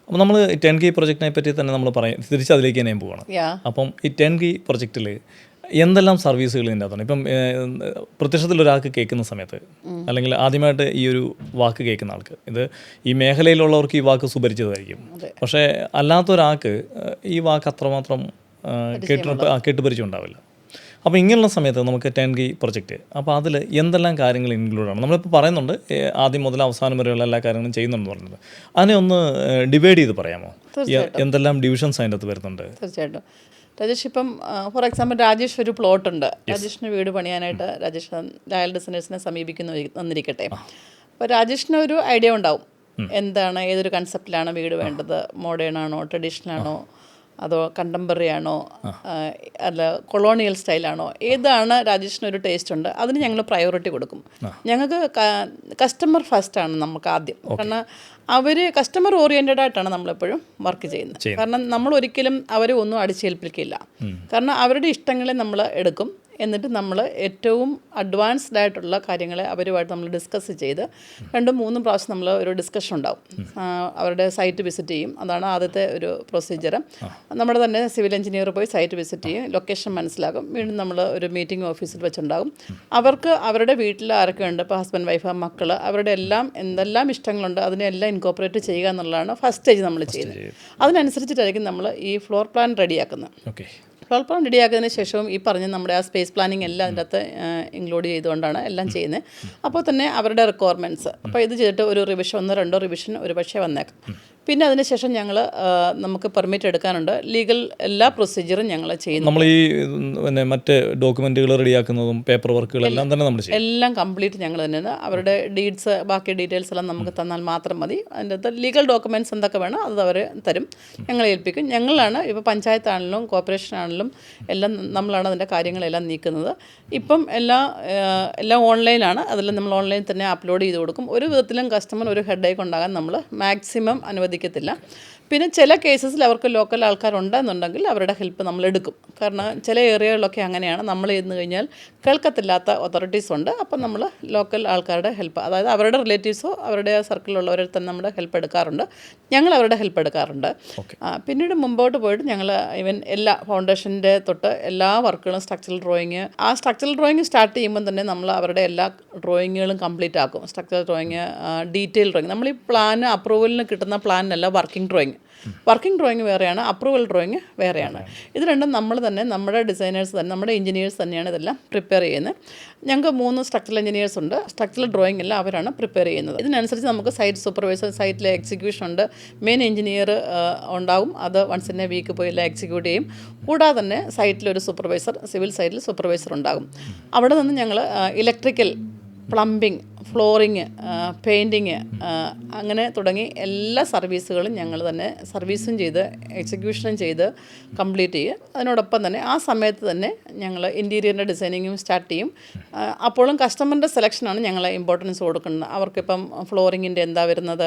അപ്പോൾ നമ്മൾ 10K പ്രൊജക്റ്റിനെ പറ്റി തന്നെ നമ്മൾ തിരിച്ച് അതിലേക്ക് തന്നെ പോകണം. അപ്പം ഈ 10K പ്രൊജക്റ്റിൽ എന്തെല്ലാം സർവീസുകൾ ഇതിൻ്റെ അകത്താണ്? ഇപ്പം പ്രത്യക്ഷത്തിൽ ഒരാൾക്ക് കേൾക്കുന്ന സമയത്ത്, അല്ലെങ്കിൽ ആദ്യമായിട്ട് ഈ ഒരു വാക്ക് കേൾക്കുന്ന ആൾക്ക്, ഇത് ഈ മേഖലയിലുള്ളവർക്ക് ഈ വാക്ക് സുപരിചിതമായിരിക്കും. പക്ഷേ അല്ലാത്തൊരാൾക്ക് ഈ വാക്ക് അത്രമാത്രം കേട്ടുപരിചയം ഉണ്ടാവില്ല. അപ്പോൾ ഇങ്ങനെയുള്ള സമയത്ത് നമുക്ക് 10K പ്രൊജക്റ്റ്, അപ്പോൾ അതിൽ എന്തെല്ലാം കാര്യങ്ങൾ ഇൻക്ലൂഡാണ്? നമ്മളിപ്പോൾ പറയുന്നുണ്ട് ആദ്യം മുതൽ അവസാനം വരെയുള്ള എല്ലാ കാര്യങ്ങളും ചെയ്യുന്നുണ്ടെന്ന് പറഞ്ഞത്. അതിനെ ഒന്ന് ഡിവൈഡ് ചെയ്ത് പറയാമോ? എന്തെല്ലാം ഡിവിഷൻസ് അതിൻ്റെ അകത്ത് വരുന്നുണ്ട്? തീർച്ചയായിട്ടും രാജേഷ്, ഇപ്പം ഫോർ എക്സാമ്പിൾ രാജേഷ് ഒരു പ്ലോട്ടുണ്ട്, രാജേഷിന് വീട് പണിയാനായിട്ട് രാജേഷ് രായൽ ഡിസൈനേഴ്സിനെ വന്നിരിക്കട്ടെ. അപ്പോൾ രാജേഷിന് ഒരു ഐഡിയ ഉണ്ടാവും, എന്താണ്, ഏതൊരു കൺസെപ്റ്റിലാണ് വീട് വേണ്ടത്, മോഡേൺ ആണോ, ട്രഡീഷണൽ ആണോ, അതോ കണ്ടംപററി ആണോ, അല്ല കൊളോണിയൽ സ്റ്റൈലാണോ, ഏതാണ് രാജേഷിനൊരു ടേസ്റ്റ് ഉണ്ട്, അതിന് ഞങ്ങൾ പ്രയോറിറ്റി കൊടുക്കും. ഞങ്ങൾക്ക് കസ്റ്റമർ ഫസ്റ്റാണ് നമുക്ക് ആദ്യം. കാരണം അവർ കസ്റ്റമർ ഓറിയൻറ്റഡ് ആയിട്ടാണ് നമ്മളെപ്പോഴും വർക്ക് ചെയ്യുന്നത്. കാരണം നമ്മൾ ഒരിക്കലും അവരെ ഒന്നും അടിച്ചേൽപ്പിക്കില്ല. കാരണം അവരുടെ ഇഷ്ടങ്ങളെ നമ്മൾ എടുക്കും, എന്നിട്ട് നമ്മൾ ഏറ്റവും അഡ്വാൻസ്ഡ് ആയിട്ടുള്ള കാര്യങ്ങളെ അവരുമായിട്ട് നമ്മൾ ഡിസ്കസ് ചെയ്ത് 2-3 പ്രാവശ്യം നമ്മൾ ഒരു ഡിസ്കഷൻ ഉണ്ടാവും. അവരുടെ സൈറ്റ് വിസിറ്റ് ചെയ്യും, അതാണ് ആദ്യത്തെ ഒരു പ്രൊസീജിയർ. നമ്മുടെ തന്നെ സിവിൽ എഞ്ചിനീയർ പോയി സൈറ്റ് വിസിറ്റ് ചെയ്യും, ലൊക്കേഷൻ മനസ്സിലാകും, വീണ്ടും നമ്മൾ ഒരു മീറ്റിംഗ് ഓഫീസിൽ വെച്ചുണ്ടാകും. അവർക്ക് അവരുടെ വീട്ടിൽ ആരൊക്കെ ഉണ്ട്, ഇപ്പോൾ ഹസ്ബൻഡ്, വൈഫ്, മക്കൾ, അവരുടെ എന്തെല്ലാം ഇഷ്ടങ്ങളുണ്ട് അതിനെല്ലാം ഇൻകോപ്പറേറ്റ് ചെയ്യുക എന്നുള്ളതാണ് ഫസ്റ്റ് സ്റ്റേജ് നമ്മൾ ചെയ്യുന്നത്. അതിനനുസരിച്ചിട്ടായിരിക്കും നമ്മൾ ഈ ഫ്ലോർ പ്ലാൻ റെഡിയാക്കുന്നത്. ഫ്ലോർ പ്ലാൻ റെഡിയാക്കിയതിന് ശേഷവും ഈ പറഞ്ഞ നമ്മുടെ ആ സ്പേസ് പ്ലാനിങ് എല്ലാം അതിൻ്റെ അകത്ത് ഇൻക്ലൂഡ് ചെയ്തുകൊണ്ടാണ് എല്ലാം ചെയ്യുന്നത്. അപ്പോൾ തന്നെ അവരുടെ റിക്വയർമെൻറ്റ്സ്, അപ്പോൾ ഇത് ചെയ്തിട്ട് ഒരു റിവിഷൻ 1-2 റിവിഷൻ ഒരു പക്ഷേ വന്നേക്കാം. പിന്നെ അതിനുശേഷം ഞങ്ങൾ നമുക്ക് പെർമിറ്റ് എടുക്കാനുണ്ട്, ലീഗൽ എല്ലാ പ്രൊസീജിയറും ഞങ്ങൾ ചെയ്യുന്നു. നമ്മൾ ഈ പിന്നെ മറ്റ് ഡോക്യുമെൻറ്റുകൾ റെഡിയാക്കുന്നതും പേപ്പർ വർക്കുകളെല്ലാം തന്നെ നമ്മൾ ചെയ്യും, എല്ലാം കംപ്ലീറ്റ് ഞങ്ങൾ തന്നെയാണ്. അവരുടെ ഡീഡ്സ്, ബാക്കി ഡീറ്റെയിൽസ് എല്ലാം നമുക്ക് തന്നാൽ മാത്രം മതി. അതിൻ്റെ അകത്ത് ലീഗൽ ഡോക്യുമെൻറ്റ്സ് എന്തൊക്കെ വേണം അത് അവർ തരും, ഞങ്ങൾ ഏൽപ്പിക്കും. ഞങ്ങളാണ് ഇപ്പോൾ പഞ്ചായത്താണെങ്കിലും കോർപ്പറേഷൻ ആണെങ്കിലും എല്ലാം നമ്മളാണ് അതിൻ്റെ കാര്യങ്ങളെല്ലാം നീക്കുന്നത്. ഇപ്പം എല്ലാം ഓൺലൈനാണ്, അതെല്ലാം നമ്മൾ ഓൺലൈനിൽ തന്നെ അപ്ലോഡ് ചെയ്ത് കൊടുക്കും. ഒരു വിധത്തിലും കസ്റ്റമർ ഒരു ഹെഡേക്ക് ഉണ്ടാകാൻ നമ്മൾ മാക്സിമം അനുവദിക്കത്തില്ല. പിന്നെ ചില കേസസിൽ അവർക്ക് ലോക്കൽ ആൾക്കാരുണ്ടെന്നുണ്ടെങ്കിൽ അവരുടെ ഹെൽപ്പ് നമ്മൾ എടുക്കും. കാരണം ചില ഏരിയകളിലൊക്കെ അങ്ങനെയാണ്, നമ്മൾ ചെന്ന് കഴിഞ്ഞാൽ കേൾക്കത്തില്ലാത്ത അതോറിറ്റീസ് ഉണ്ട്. അപ്പം നമ്മൾ ലോക്കൽ ആൾക്കാരുടെ ഹെൽപ്പ്, അതായത് അവരുടെ റിലേറ്റീവ്സോ അവരുടെ സർക്കിളിലുള്ളവരിൽ തന്നെ നമ്മുടെ ഹെൽപ്പ് എടുക്കാറുണ്ട്, ഞങ്ങൾ അവരുടെ ഹെൽപ്പ് എടുക്കാറുണ്ട്. പിന്നീട് മുമ്പോട്ട് പോയിട്ട് ഞങ്ങൾ ഈവൻ എല്ലാ ഫൗണ്ടേഷൻ്റെ തൊട്ട് എല്ലാ വർക്കുകളും സ്ട്രക്ചറൽ ഡ്രോയിങ് സ്റ്റാർട്ട് ചെയ്യുമ്പോൾ തന്നെ നമ്മൾ അവരുടെ എല്ലാ ഡ്രോയിങ്ങുകളും കംപ്ലീറ്റ് ആക്കും. സ്ട്രക്ചറൽ ഡ്രോയിങ്, ഡീറ്റെയിൽ ഡ്രോയിങ്, നമ്മൾ ഈ പ്ലാന് അപ്രൂവലിന് കിട്ടുന്ന പ്ലാനല്ല വർക്കിംഗ് ഡ്രോയിങ് വേറെയാണ്, അപ്രൂവൽ ഡ്രോയിങ് വേറെയാണ്. ഇത് രണ്ടും നമ്മൾ തന്നെ, നമ്മുടെ ഡിസൈനേഴ്സ് തന്നെ, നമ്മുടെ എഞ്ചിനീയേഴ്സ് തന്നെയാണ് ഇതെല്ലാം പ്രിപ്പയർ ചെയ്യുന്നത്. ഞങ്ങൾക്ക് 3 സ്ട്രക്ചറൽ എഞ്ചിനീയേഴ്സ് ഉണ്ട്. സ്ട്രക്ചറൽ ഡ്രോയിങ് എല്ലാം അവരാണ് പ്രിപ്പയർ ചെയ്യുന്നത്. ഇതിനനുസരിച്ച് നമുക്ക് സൈറ്റ് സൂപ്പർവൈസർ, സൈറ്റിലെ എക്സിക്യൂഷൻ ഉണ്ട്, മെയിൻ എഞ്ചിനീയർ ഉണ്ടാവും, അത് വൺസ് ഇൻ എ വീക്ക് പോയി എല്ലാം എക്സിക്യൂട്ട് ചെയ്യും. കൂടാതെ തന്നെ സൈറ്റിലൊരു സൂപ്പർവൈസർ, സിവിൽ സൈറ്റിൽ സൂപ്പർവൈസർ ഉണ്ടാകും. അവിടെ നിന്ന് ഞങ്ങൾ ഇലക്ട്രിക്കൽ, പ്ലംബിംഗ്, ഫ്ലോറിങ്, പെയിൻറ്റിങ്, അങ്ങനെ തുടങ്ങി എല്ലാ സർവീസുകളും ഞങ്ങൾ തന്നെ സർവീസും ചെയ്ത് എക്സിക്യൂഷനും ചെയ്ത് കംപ്ലീറ്റ് ചെയ്യും. അതിനോടൊപ്പം തന്നെ ആ സമയത്ത് തന്നെ ഞങ്ങൾ ഇൻറ്റീരിയറിൻ്റെ ഡിസൈനിങ്ങും സ്റ്റാർട്ട് ചെയ്യും. അപ്പോഴും കസ്റ്റമറിൻ്റെ സെലക്ഷനാണ് ഞങ്ങൾ ഇമ്പോർട്ടൻസ് കൊടുക്കുന്നത്. അവർക്കിപ്പം ഫ്ലോറിങ്ങിൻ്റെ എന്താ വരുന്നത്,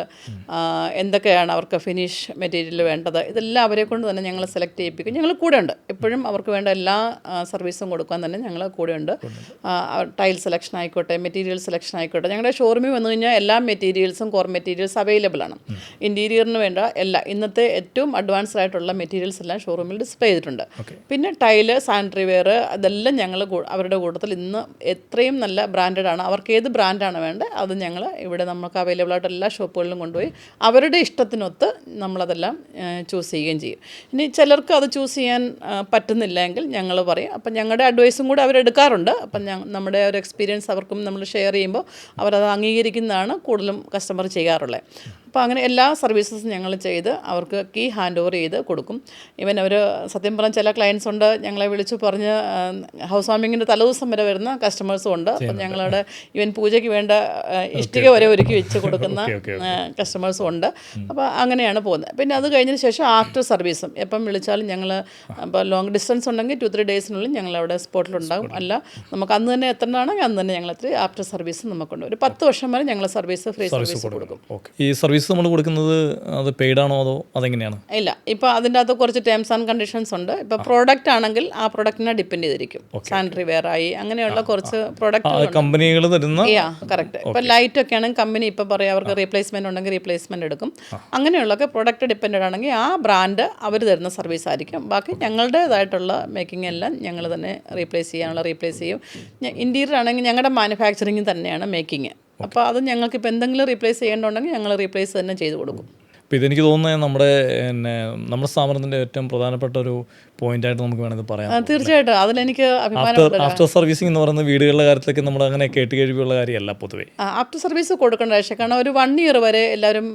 എന്തൊക്കെയാണ് അവർക്ക് ഫിനിഷ് മെറ്റീരിയൽ വേണ്ടത്, ഇതെല്ലാം അവരെ കൊണ്ട് തന്നെ ഞങ്ങൾ സെലക്ട് ചെയ്യിപ്പിക്കും. ഞങ്ങൾ കൂടെ ഉണ്ട്, എപ്പോഴും അവർക്ക് വേണ്ട എല്ലാ സർവീസും കൊടുക്കാൻ തന്നെ ഞങ്ങൾ കൂടെ ഉണ്ട്. ടൈൽ സെലക്ഷൻ ആയിക്കോട്ടെ, മെറ്റീരിയൽ സെലക്ഷൻ ആയിക്കോട്ടെ, തീർച്ചയായിട്ടും ഞങ്ങളുടെ ഷോറൂമിൽ വന്നു കഴിഞ്ഞാൽ എല്ലാ മെറ്റീരിയൽസും കോർ മെറ്റീരിയൽസ് അവൈലബിൾ ആണ്. ഇൻറ്റീരിയറിന് വേണ്ട എല്ലാ ഇന്നത്തെ ഏറ്റവും അഡ്വാൻസ്ഡ് ആയിട്ടുള്ള മെറ്റീരിയൽസ് എല്ലാം ഷോറൂമിൽ ഡിസ്പ്ലേ ചെയ്തിട്ടുണ്ട്. പിന്നെ ടൈല്, സാനിറ്ററി വെയർ അതെല്ലാം ഞങ്ങൾ അവരുടെ കൂട്ടത്തിൽ ഇന്ന് എത്രയും നല്ല ബ്രാൻഡഡ് ആണ്. അവർക്ക് ഏത് ബ്രാൻഡാണ് വേണ്ടത് അത് ഞങ്ങൾ ഇവിടെ നമുക്ക് അവൈലബിൾ ആയിട്ട് എല്ലാ ഷോപ്പുകളിലും കൊണ്ടുപോയി അവരുടെ ഇഷ്ടത്തിനൊത്ത് നമ്മളതെല്ലാം ചൂസ് ചെയ്യുകയും ചെയ്യും. ഇനി ചിലർക്ക് അത് ചൂസ് ചെയ്യാൻ പറ്റുന്നില്ല എങ്കിൽ ഞങ്ങൾ പറയും. അപ്പം ഞങ്ങളുടെ അഡ്വൈസും കൂടെ അവരെടുക്കാറുണ്ട്. അപ്പം നമ്മുടെ ഒരു എക്സ്പീരിയൻസ് അവർക്കും നമ്മൾ ഷെയർ ചെയ്യുമ്പോൾ അവരത് അംഗീകരിക്കുന്നതാണ് കൂടുതലും കസ്റ്റമർ ചെയ്യാറുള്ളത്. അപ്പോൾ അങ്ങനെ എല്ലാ സർവീസസും ഞങ്ങൾ ചെയ്ത് അവർക്ക് കീ ഹാൻഡ് ഓവർ ചെയ്ത് കൊടുക്കും. ഈവൻ അവർ സത്യം പറഞ്ഞ ചില ക്ലയൻസ് ഉണ്ട് ഞങ്ങളെ വിളിച്ച് പറഞ്ഞ് ഹൗസ് വാമിങ്ങിൻ്റെ തലേദിവസം വരെ വരുന്ന കസ്റ്റമേഴ്സും ഉണ്ട്. അപ്പം ഞങ്ങളുടെ ഈവൻ പൂജയ്ക്ക് വേണ്ട ഇഷ്ടിക വരെ ഒരുക്കി വെച്ച് കൊടുക്കുന്ന കസ്റ്റമേഴ്സും ഉണ്ട്. അപ്പോൾ അങ്ങനെയാണ് പോകുന്നത്. പിന്നെ അത് കഴിഞ്ഞതിന് ശേഷം ആഫ്റ്റർ സർവീസും എപ്പം വിളിച്ചാലും ഞങ്ങൾ ഇപ്പോൾ ലോങ് ഡിസ്റ്റൻസ് ഉണ്ടെങ്കിൽ 2-3 ഡേയ്സിനുള്ളിൽ ഞങ്ങളവിടെ സ്പോട്ടിലുണ്ടാകും. അല്ല നമുക്ക് അന്ന് തന്നെ എത്തണമെങ്കിൽ അന്ന് തന്നെ ഞങ്ങൾ ആഫ്റ്റർ സർവീസ് നമുക്കുണ്ട്. ഒരു 10 വർഷം വരെ ഞങ്ങൾ സർവീസ് ഫ്രീ സർവീസ് കൊടുക്കും. ഈ സർവീസ് നമ്മൾ കൊടുക്കുന്നത് അത് പെയ്ഡ് ആണോ അതോ അതെങ്ങനെയാണ്? ഇല്ല, ഇപ്പോൾ അതിൻ്റെ അകത്ത് കുറച്ച് ടേംസ് ആൻഡ് കണ്ടീഷൻസ് ഉണ്ട്. ഇപ്പോൾ പ്രോഡക്റ്റ് ആണെങ്കിൽ ആ പ്രോഡക്റ്റിനെ ഡിപ്പെൻഡ് ചെയ്തിരിക്കും. സാനിറ്ററി വെയർ ആയി അങ്ങനെയുള്ള കുറച്ച് പ്രോഡക്റ്റ് കമ്പനികൾ തരുന്ന കറക്റ്റ്. ഇപ്പോൾ ലൈറ്റ് ഒക്കെ ആണെങ്കിൽ കമ്പനി ഇപ്പോൾ പറയാം അവർക്ക് റീപ്ലേസ്മെൻറ്റ് ഉണ്ടെങ്കിൽ റീപ്ലേസ്മെൻറ്റ് എടുക്കും. അങ്ങനെയുള്ളതൊക്കെ പ്രോഡക്റ്റ് ഡിപ്പെൻഡഡ് ആണെങ്കിൽ ആ ബ്രാൻഡ് അവർ തരുന്ന സർവീസ് ആയിരിക്കും. ബാക്കി ഞങ്ങളുടേതായിട്ടുള്ള മേക്കിംഗ് എല്ലാം ഞങ്ങൾ തന്നെ റീപ്ലേസ് ചെയ്യും. ഇൻറ്റീരിയർ ആണെങ്കിൽ ഞങ്ങളുടെ മാനുഫാക്ചറിങ് തന്നെയാണ് മേക്കിങ്. അപ്പോൾ അത് ഞങ്ങൾക്കിപ്പോൾ എന്തെങ്കിലും റീപ്ലേസ് ചെയ്യേണ്ടതുണ്ടെങ്കിൽ ഞങ്ങൾ റീപ്ലേസ് തന്നെ ചെയ്ത് കൊടുക്കും. അപ്പോൾ ഇതെനിക്ക് തോന്നുന്നത് നമ്മുടെ സ്ഥാപനത്തിൻ്റെ ഏറ്റവും പ്രധാനപ്പെട്ട ഒരു പോയിന്റായിട്ട് നമുക്ക് വേണമെങ്കിൽ പറയാം. തീർച്ചയായിട്ടും അതിലെനിക്ക് അഭിമാനമുണ്ട്. ആഫ്റ്റർ സർവീസിംഗ് എന്ന് പറയുന്ന വീടുകളുടെ കാര്യത്തിലൊക്കെ നമ്മൾ അങ്ങനെ കേട്ടുകഴിവുള്ള കാര്യമല്ല പൊതുവേ. ആഫ്റ്റർ സർവീസ് കൊടുക്കേണ്ട ആവശ്യം, കാരണം ഒരു 1 ഇയർ വരെ എല്ലാവരും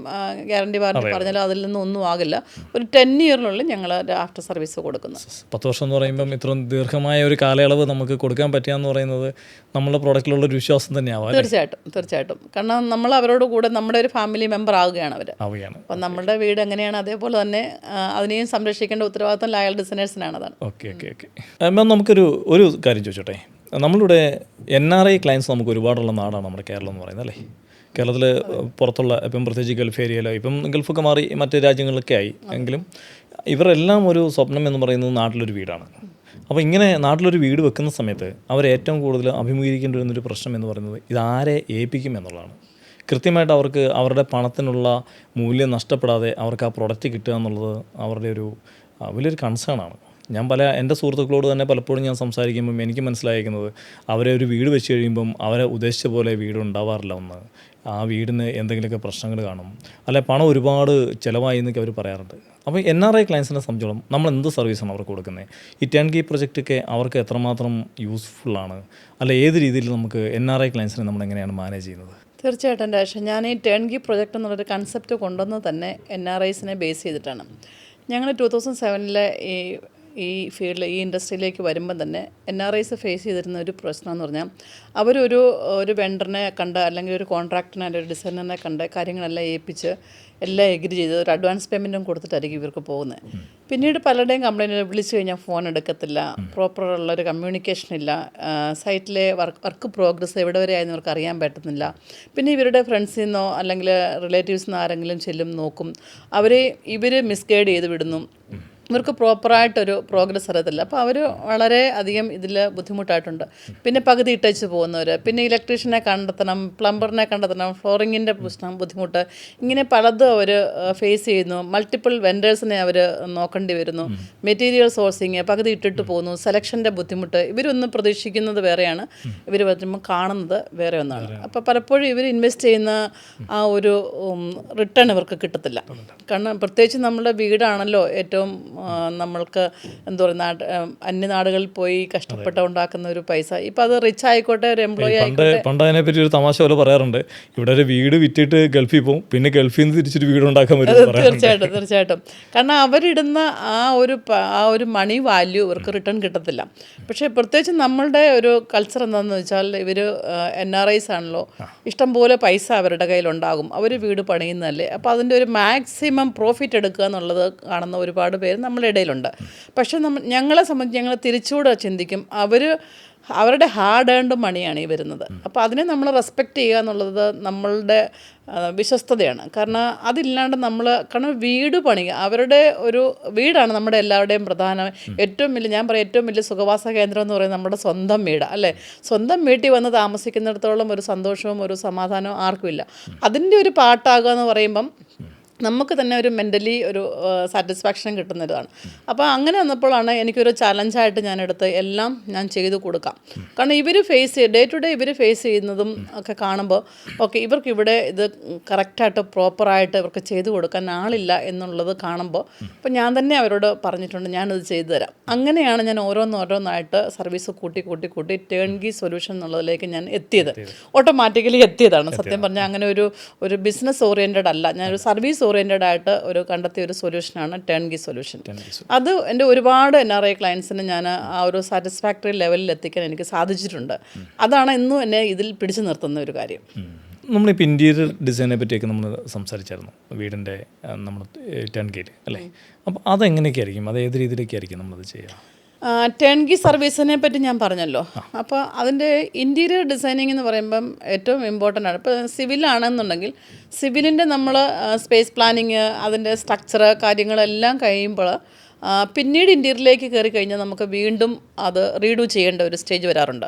ഗ്യാരണ്ടി വാറണ്ടി പറഞ്ഞാലും അതിൽ നിന്നൊന്നും ആകില്ല. ഒരു 10 ഇയറിനുള്ളിൽ ഞങ്ങൾ ആഫ്റ്റർ സർവീസ് കൊടുക്കുന്നത്. 10 വർഷം എന്ന് പറയുമ്പം ഇത്രയും ദീർഘമായ ഒരു കാലയളവ് നമുക്ക് കൊടുക്കാൻ പറ്റുകയെന്ന് പറയുന്നത് നമ്മളുടെ പ്രോഡക്റ്റിലുള്ള ഒരു വിശ്വാസം തന്നെയാവാം. തീർച്ചയായിട്ടും കാരണം നമ്മൾ അവരോട് കൂടെ നമ്മുടെ ഒരു ഫാമിലി മെമ്പർ ആവുകയാണ് അവർ. അപ്പം നമ്മുടെ വീട് എങ്ങനെയാണ് അതേപോലെ തന്നെ അതിനെയും സംരക്ഷിക്കേണ്ട ഉത്തരവാദിത്വം ലയൽ ഡിസൈനേഴ്സിനാണ്. അതാണ്. ഓക്കെ. മാം, നമുക്കൊരു കാര്യം ചോദിച്ചോട്ടെ. നമ്മളിവിടെ NRI ക്ലയൻസ് നമുക്ക് ഒരുപാടുള്ള നാടാണ് നമ്മുടെ കേരളം എന്ന് പറയുന്നത് അല്ലേ? കേരളത്തിൽ പുറത്തുള്ള ഇപ്പം പ്രത്യേകിച്ച് ഗൾഫ് ഏരിയയിലോ ഇപ്പം ഗൾഫൊക്കെ മാറി മറ്റ് രാജ്യങ്ങളിലൊക്കെ ആയി എങ്കിലും ഇവരെല്ലാം ഒരു സ്വപ്നം എന്ന് പറയുന്നത് നാട്ടിലൊരു വീടാണ്. അപ്പോൾ ഇങ്ങനെ നാട്ടിലൊരു വീട് വെക്കുന്ന സമയത്ത് അവർ ഏറ്റവും കൂടുതൽ അഭിമുഖീകരിക്കേണ്ടി വരുന്നൊരു പ്രശ്നം എന്ന് പറയുന്നത് ഇതാരെ ഏൽപ്പിക്കും എന്നുള്ളതാണ്. കൃത്യമായിട്ട് അവർക്ക് അവരുടെ പണത്തിനുള്ള മൂല്യം നഷ്ടപ്പെടാതെ അവർക്ക് ആ പ്രൊഡക്റ്റ് കിട്ടുക എന്നുള്ളത് അവരുടെ ഒരു വലിയൊരു കൺസേണാണ്. ഞാൻ എൻ്റെ സുഹൃത്തുക്കളോട് തന്നെ പലപ്പോഴും ഞാൻ സംസാരിക്കുമ്പം എനിക്ക് മനസ്സിലായിരിക്കുന്നത് അവരെ ഒരു വീട് വെച്ച് കഴിയുമ്പം അവരെ ഉദ്ദേശിച്ച പോലെ വീട് ഉണ്ടാവാറില്ല. ഒന്ന് ആ വീടിന് എന്തെങ്കിലുമൊക്കെ പ്രശ്നങ്ങൾ കാണും, അല്ലെ പണം ഒരുപാട് ചിലവായി എന്നൊക്കെ അവർ പറയാറുണ്ട്. അപ്പോൾ NRI ക്ലയൻസിനെ സംബന്ധിച്ചോളം നമ്മൾ എന്ത് സർവീസാണ് അവർക്ക് കൊടുക്കുന്നത്? ഈ ടേൺ കീ പ്രൊജക്റ്റൊക്കെ അവർക്ക് എത്രമാത്രം യൂസ്ഫുള്ളാണ്? അല്ല ഏത് രീതിയിൽ നമുക്ക് NRI ക്ലയൻസിനെ നമ്മൾ എങ്ങനെയാണ് മാനേജ് ചെയ്യുന്നത്? തീർച്ചയായിട്ടും രാഷ, ഞാൻ ഈ ടേൺ കീ പ്രൊജക്റ്റ് എന്നുള്ളൊരു കൺസെപ്റ്റ് കൊണ്ടുവന്നത് തന്നെ NRIസിനെ ബേസ് ചെയ്തിട്ടാണ്. ഞങ്ങൾ 2007 ഈ ഫീൽഡിൽ ഈ ഇൻഡസ്ട്രിയിലേക്ക് വരുമ്പം തന്നെ NRIs ഫേസ് ചെയ്തിരുന്ന ഒരു പ്രശ്നം എന്ന് പറഞ്ഞാൽ അവരൊരു വെണ്ടറിനെ കണ്ട് അല്ലെങ്കിൽ ഒരു കോൺട്രാക്ടറിനെ അല്ലെങ്കിൽ ഒരു ഡിസൈനറിനെ കണ്ട് കാര്യങ്ങളെല്ലാം ഏൽപ്പിച്ച് എല്ലാം എഗ്രി ചെയ്ത് ഒരു അഡ്വാൻസ് പേയ്മെൻറ്റും കൊടുത്തിട്ടായിരിക്കും ഇവർക്ക് പോകുന്നത്. പിന്നീട് പലരുടെയും കംപ്ലയിൻറ്റ് വിളിച്ചു കഴിഞ്ഞാൽ ഫോൺ എടുക്കത്തില്ല, പ്രോപ്പറുള്ളൊരു കമ്മ്യൂണിക്കേഷൻ ഇല്ല, സൈറ്റിലെ വർക്ക് പ്രോഗ്രസ് എവിടെ വരെ ആയെന്ന് ഇവർക്ക് അറിയാൻ പറ്റുന്നില്ല. പിന്നെ ഇവരുടെ ഫ്രണ്ട്സിൽ നിന്നോ അല്ലെങ്കിൽ റിലേറ്റീവ്സിൽ നിന്ന് ആരെങ്കിലും ചെല്ലും നോക്കും, ഇവർ മിസ്ഗൈഡ് ചെയ്ത് വിടുന്നു, ഇവർക്ക് പ്രോപ്പറായിട്ടൊരു പ്രോഗ്രസ് അറിയത്തില്ല. അപ്പോൾ അവർ വളരെ അധികം ഇതിൽ ബുദ്ധിമുട്ടായിട്ടുണ്ട്. പിന്നെ പകുതി ഇട്ടച്ച് പോകുന്നവർ, പിന്നെ ഇലക്ട്രീഷ്യനെ കണ്ടെത്തണം, പ്ലംബറിനെ കണ്ടെത്തണം, ഫ്ലോറിങ്ങിൻ്റെ പ്രശ്നം ബുദ്ധിമുട്ട്, ഇങ്ങനെ പലതും അവർ ഫേസ് ചെയ്യുന്നു. മൾട്ടിപ്പിൾ വെൻഡേഴ്സിനെ അവർ നോക്കേണ്ടി വരുന്നു. മെറ്റീരിയൽ സോഴ്സിങ് പകുതി ഇട്ടിട്ട് പോകുന്നു, സെലക്ഷൻ്റെ ബുദ്ധിമുട്ട്. ഇവരൊന്നും പ്രതീക്ഷിക്കുന്നത് വേറെയാണ്, ഇവർ വരുമ്പോൾ കാണുന്നത് വേറെ ഒന്നാണ്. അപ്പോൾ പലപ്പോഴും ഇവർ ഇൻവെസ്റ്റ് ചെയ്യുന്ന ആ ഒരു റിട്ടേൺ ഇവർക്ക് കിട്ടത്തില്ല. കാരണം പ്രത്യേകിച്ച് നമ്മുടെ വീടാണല്ലോ ഏറ്റവും നമ്മൾക്ക് എന്താ പറയുക അന്യനാടുകളിൽ പോയി കഷ്ടപ്പെട്ട് ഉണ്ടാക്കുന്ന ഒരു പൈസ. ഇപ്പം അത് റിച്ച് ആയിക്കോട്ടെ, ഒരു എംപ്ലോയി ആയിക്കോട്ടെ. പണ്ട് അതിനെപ്പറ്റി ഒരു തമാശ പോലെ പറയാറുണ്ട്, ഇവിടെ ഒരു വീട് വിറ്റിട്ട് ഗൾഫിൽ പോകും, പിന്നെ ഗൾഫിൽ നിന്ന് തിരിച്ചൊരു വീട് ഉണ്ടാക്കാൻ പറ്റും. തീർച്ചയായിട്ടും കാരണം അവരിടുന്ന ആ ഒരു മണി വാല്യൂ ഇവർക്ക് റിട്ടേൺ കിട്ടത്തില്ല. പക്ഷേ പ്രത്യേകിച്ച് നമ്മളുടെ ഒരു കൾച്ചർ എന്താണെന്ന് വെച്ചാൽ ഇവർ NRIs ആണല്ലോ, ഇഷ്ടംപോലെ പൈസ അവരുടെ കയ്യിലുണ്ടാകും, അവർ വീട് പണിയുന്നതല്ലേ. അപ്പോൾ അതിൻ്റെ ഒരു മാക്സിമം പ്രോഫിറ്റ് എടുക്കുക എന്നുള്ളത് കാണുന്ന ഒരുപാട് പേര് നമ്മളുടെ ഇടയിലുണ്ട്. പക്ഷേ ഞങ്ങളെ സംബന്ധിച്ച് ഞങ്ങൾ തിരിച്ചുകൂടെ ചിന്തിക്കും, അവരുടെ ഹാർഡ് ഏൺഡ് മണിയാണ് ഈ വരുന്നത്. അപ്പോൾ അതിനെ നമ്മൾ റെസ്പെക്റ്റ് ചെയ്യുക എന്നുള്ളത് നമ്മളുടെ വിശ്വസ്തതയാണ്. കാരണം അതില്ലാണ്ട് കാരണം വീട് പണിയുക, അവരുടെ ഒരു വീടാണ് നമ്മുടെ എല്ലാവരുടെയും പ്രധാന ഏറ്റവും വലിയ സുഖവാസ കേന്ദ്രം എന്ന് പറയുന്നത് നമ്മുടെ സ്വന്തം വീട് അല്ലേ. സ്വന്തം വീട്ടിൽ വന്ന് താമസിക്കുന്നിടത്തോളം ഒരു സന്തോഷവും ഒരു സമാധാനവും ആർക്കുമില്ല. അതിൻ്റെ ഒരു പാട്ടാകുക എന്ന് പറയുമ്പം നമുക്ക് തന്നെ ഒരു മെൻ്റലി ഒരു സാറ്റിസ്ഫാക്ഷൻ കിട്ടുന്നതാണ്. അപ്പോൾ അങ്ങനെ വന്നപ്പോഴാണ് എനിക്കൊരു ചലഞ്ചായിട്ട് ഞാനെടുത്ത് എല്ലാം ഞാൻ ചെയ്തു കൊടുക്കാം. കാരണം ഇവർ ഡേ ടു ഡേ ഇവർ ഫേസ് ചെയ്യുന്നതും ഒക്കെ കാണുമ്പോൾ ഓക്കെ ഇവർക്കിവിടെ ഇത് കറക്റ്റായിട്ട് പ്രോപ്പറായിട്ട് ഇവർക്ക് ചെയ്തു കൊടുക്കാൻ ആളില്ല എന്നുള്ളത് കാണുമ്പോൾ അപ്പോൾ ഞാൻ തന്നെ അവരോട് പറഞ്ഞിട്ടുണ്ട് ഞാനത് ചെയ്തു തരാം. അങ്ങനെയാണ് ഞാൻ ഓരോന്നായിട്ട് സർവീസ് കൂട്ടി ടേൺ കീ സൊല്യൂഷൻ എന്നുള്ളതിലേക്ക് ഞാൻ എത്തിയത്. ഓട്ടോമാറ്റിക്കലി എത്തിയതാണ്. സത്യം പറഞ്ഞാൽ അങ്ങനെ ഒരു ബിസിനസ് ഓറിയൻറ്റഡ് അല്ല, ഞാനൊരു സർവീസ് ഓറിയൻറ്റഡ് ആയിട്ട് കണ്ടെത്തിയ ഒരു സൊല്യൂഷനാണ് ടേൺ കീ സൊല്യൂഷൻ. അത് എൻ്റെ ഒരുപാട് NRI ക്ലയൻസിന് ഞാൻ ആ ഒരു സാറ്റിസ്ഫാക്ടറി ലെവലിൽ എത്തിക്കാൻ എനിക്ക് സാധിച്ചിട്ടുണ്ട്. അതാണ് ഇന്നും എന്നെ ഇതിൽ പിടിച്ചു നിർത്തുന്ന ഒരു കാര്യം. നമ്മളിപ്പോൾ ഇൻറ്റീരിയർ ഡിസൈനെ പറ്റിയൊക്കെ നമ്മൾ സംസാരിച്ചായിരുന്നു, വീടിൻ്റെ നമ്മൾ ടേൺ കീയിൽ അല്ലേ. അപ്പോൾ അതെങ്ങനെയൊക്കെ ആയിരിക്കും, അത് ഏത് രീതിയിലൊക്കെ ആയിരിക്കും നമ്മളത് ചെയ്യുക? ടേൺ കീ സർവീസിനെ പറ്റി ഞാൻ പറഞ്ഞല്ലോ. അപ്പോൾ അതിൻ്റെ ഇൻറ്റീരിയർ ഡിസൈനിങ് എന്ന് പറയുമ്പം ഏറ്റവും ഇമ്പോർട്ടൻ്റ് ആണ്. ഇപ്പോൾ സിവിലാണെന്നുണ്ടെങ്കിൽ സിവിലിൻ്റെ നമ്മൾ സ്പേസ് പ്ലാനിങ്, അതിൻ്റെ സ്ട്രക്ചർ കാര്യങ്ങളെല്ലാം കഴിയുമ്പോൾ പിന്നീട് ഇൻറ്റീരിയറിലേക്ക് കയറി കഴിഞ്ഞാൽ നമുക്ക് വീണ്ടും അത് റീഡു ചെയ്യേണ്ട ഒരു സ്റ്റേജ് വരാറുണ്ട്.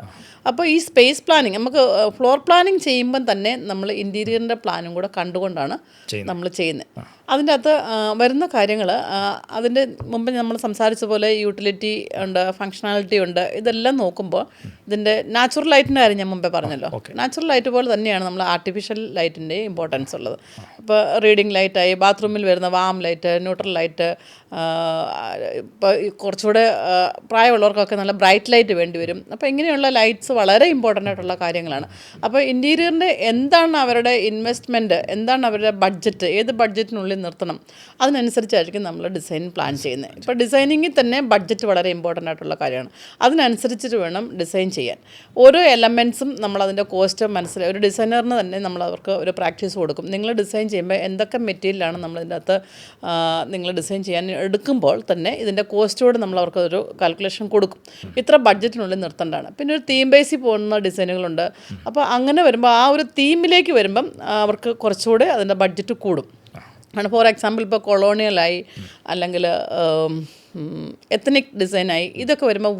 അപ്പോൾ ഈ സ്പേസ് പ്ലാനിങ് നമുക്ക് ഫ്ലോർ പ്ലാനിങ് ചെയ്യുമ്പം തന്നെ നമ്മൾ ഇൻറ്റീരിയറിൻ്റെ പ്ലാനും കൂടെ കണ്ടുകൊണ്ടാണ് നമ്മൾ ചെയ്യുന്നത്. അതിൻ്റെ അകത്ത് വരുന്ന കാര്യങ്ങൾ അതിൻ്റെ മുമ്പ് നമ്മൾ സംസാരിച്ച പോലെ യൂട്ടിലിറ്റി ഉണ്ട്, ഫങ്ഷണാലിറ്റി ഉണ്ട്. ഇതെല്ലാം നോക്കുമ്പോൾ ഇതിൻ്റെ നാച്ചുറൽ ലൈറ്റിൻ്റെ കാര്യം ഞാൻ മുമ്പേ പറഞ്ഞല്ലോ. നാച്ചുറൽ ലൈറ്റ് പോലെ തന്നെയാണ് നമ്മൾ ആർട്ടിഫിഷ്യൽ ലൈറ്റിൻ്റെ ഇമ്പോർട്ടൻസ് ഉള്ളത്. ഇപ്പോൾ റീഡിങ് ലൈറ്റായി, ബാത്റൂമിൽ വരുന്ന വാം ലൈറ്റ്, ന്യൂട്രൽ ലൈറ്റ്, ഇപ്പോൾ കുറച്ചുകൂടെ പ്രായമുള്ളവർക്കൊക്കെ നല്ല ബ്രൈറ്റ് ലൈറ്റ് വേണ്ടി വരും. അപ്പോൾ ഇങ്ങനെയുള്ള ലൈറ്റ്സ് വളരെ ഇമ്പോർട്ടൻ്റ് ആയിട്ടുള്ള കാര്യങ്ങളാണ്. അപ്പോൾ ഇൻറ്റീരിയറിൻ്റെ എന്താണ് അവരുടെ ഇൻവെസ്റ്റ്മെൻറ്റ്, എന്താണ് അവരുടെ ബഡ്ജറ്റ്, ഏത് ബഡ്ജറ്റിനുള്ളിൽ നിർത്തണം, അതിനനുസരിച്ചായിരിക്കും നമ്മൾ ഡിസൈൻ പ്ലാൻ ചെയ്യുന്നത്. ഇപ്പോൾ ഡിസൈനിങ്ങിൽ തന്നെ ബഡ്ജറ്റ് വളരെ ഇമ്പോർട്ടൻ്റ് ആയിട്ടുള്ള കാര്യമാണ്. അതിനനുസരിച്ചിട്ട് വേണം ഡിസൈൻ ചെയ്യാൻ. ഓരോ എലമെൻറ്റ്സും നമ്മളതിൻ്റെ കോസ്റ്റ് മനസ്സിലായി ഒരു ഡിസൈനറിന് തന്നെ നമ്മൾ അവർക്ക് ഒരു പ്രാക്ടീസ് കൊടുക്കും. നിങ്ങൾ ഡിസൈൻ ചെയ്യുമ്പോൾ എന്തൊക്കെ മെറ്റീരിയലാണ് നമ്മളതിൻ്റെ അകത്ത് നിങ്ങൾ ഡിസൈൻ ചെയ്യാൻ എടുക്കുമ്പോൾ തന്നെ ഇതിൻ്റെ കോസ്റ്റോട് നമ്മൾ അവർക്ക് ഒരു കാൽക്കുലേഷൻ കൊടുക്കും. ഇത്ര ബഡ്ജറ്റിനുള്ളിൽ നിർത്തേണ്ടതാണ്. പിന്നെ ഒരു തീം ബേസിൽ പോകുന്ന ഡിസൈനുകളുണ്ട്. അപ്പോൾ അങ്ങനെ വരുമ്പോൾ ആ ഒരു തീമിലേക്ക് വരുമ്പം അവർക്ക് കുറച്ചുകൂടെ അതിൻ്റെ ബഡ്ജറ്റ് കൂടും. ഫോർ എക്സാമ്പിൾ ഇപ്പോൾ കൊളോണിയലായി അല്ലെങ്കിൽ എത്നിക് ഡിസൈനായി ഇതൊക്കെ വരുമ്പോൾ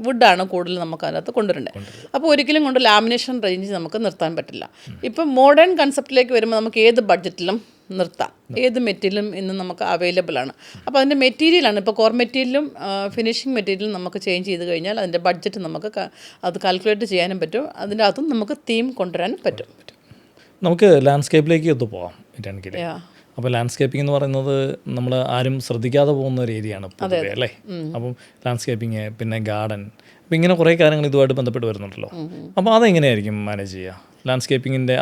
വുഡാണ് കൂടുതൽ നമുക്ക് അതിനകത്ത് കൊണ്ടുവരേണ്ടത്. അപ്പോൾ ഒരിക്കലും കൊണ്ട് ലാമിനേഷൻ റേഞ്ച് നമുക്ക് നിർത്താൻ പറ്റില്ല. ഇപ്പം മോഡേൺ കൺസെപ്റ്റിലേക്ക് വരുമ്പോൾ നമുക്ക് ഏത് ബഡ്ജറ്റിലും നിർത്താം, ഏത് മെറ്റീരിയലും ഇന്ന് നമുക്ക് അവൈലബിൾ ആണ്. അപ്പോൾ അതിൻ്റെ മെറ്റീരിയലാണ് ഇപ്പോൾ കോർ മെറ്റീരിയലും ഫിനിഷിംഗ് മെറ്റീരിയലും നമുക്ക് ചേഞ്ച് ചെയ്ത് കഴിഞ്ഞാൽ അതിൻ്റെ ബഡ്ജറ്റ് നമുക്ക് അത് കാൽക്കുലേറ്റ് ചെയ്യാനും പറ്റും. അതിൻ്റെ അകത്തും നമുക്ക് തീം കൊണ്ടുവരാനും പറ്റും. നമുക്ക് ലാൻഡ്സ്കേപ്പിലേക്ക് പോകാം. അപ്പോൾ ലാൻഡ്സ്കേപ്പിംഗ് എന്ന് പറയുന്നത് നമ്മൾ ആരും ശ്രദ്ധിക്കാതെ പോകുന്ന ഒരു ഏരിയയാണ് പൊതുവേ അല്ലേ. അപ്പം ലാൻഡ്സ്കേപ്പിങ്, പിന്നെ ഗാർഡൻ, അപ്പോൾ ഇങ്ങനെ കുറേ കാര്യങ്ങൾ ഇതുമായിട്ട് ബന്ധപ്പെട്ട് വരുന്നുണ്ടല്ലോ. അപ്പോൾ അതെങ്ങനെയായിരിക്കും മാനേജ് ചെയ്യുക? ലാൻഡ്സ്കേപ്പിങ്ങിൻ്റെ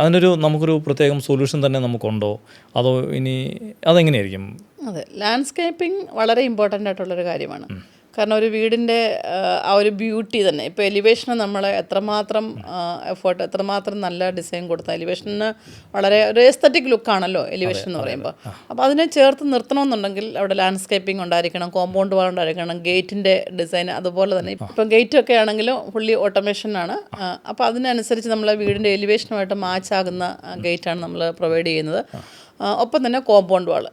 നമുക്കൊരു പ്രത്യേകം സൊല്യൂഷൻ തന്നെ നമുക്കുണ്ടോ, അതോ ഇനി അതെങ്ങനെയായിരിക്കും? അതെ, ലാൻഡ്സ്കേപ്പിംഗ് വളരെ ഇമ്പോർട്ടൻ്റ് ആയിട്ടുള്ളൊരു കാര്യമാണ്. കാരണം ഒരു വീടിൻ്റെ ആ ഒരു ബ്യൂട്ടി തന്നെ ഇപ്പോൾ എലിവേഷന് നമ്മൾ എത്രമാത്രം എഫേർട്ട്, എത്രമാത്രം നല്ല ഡിസൈൻ കൊടുത്താൽ എലിവേഷന് വളരെ ഒരു എസ്തറ്റിക് ലുക്കാണല്ലോ എലിവേഷൻ എന്ന് പറയുമ്പോൾ. അപ്പോൾ അതിനെ ചേർത്ത് നിർത്തണമെന്നുണ്ടെങ്കിൽ അവിടെ ലാൻഡ്സ്കേപ്പിംഗ് ഉണ്ടായിരിക്കണം, കോമ്പൗണ്ട് വാൾ ഉണ്ടായിരിക്കണം, ഗേറ്റിൻ്റെ ഡിസൈൻ അതുപോലെ തന്നെ. ഇപ്പം ഗേറ്റൊക്കെ ആണെങ്കിലും ഫുള്ളി ഓട്ടോമേഷനാണ്. അപ്പോൾ അതിനനുസരിച്ച് നമ്മളെ വീടിൻ്റെ എലിവേഷനുമായിട്ട് മാച്ച് ആകുന്ന ഗേറ്റാണ് നമ്മൾ പ്രൊവൈഡ് ചെയ്യുന്നത്. ഒപ്പം തന്നെ കോമ്പൗണ്ട് വാൾ,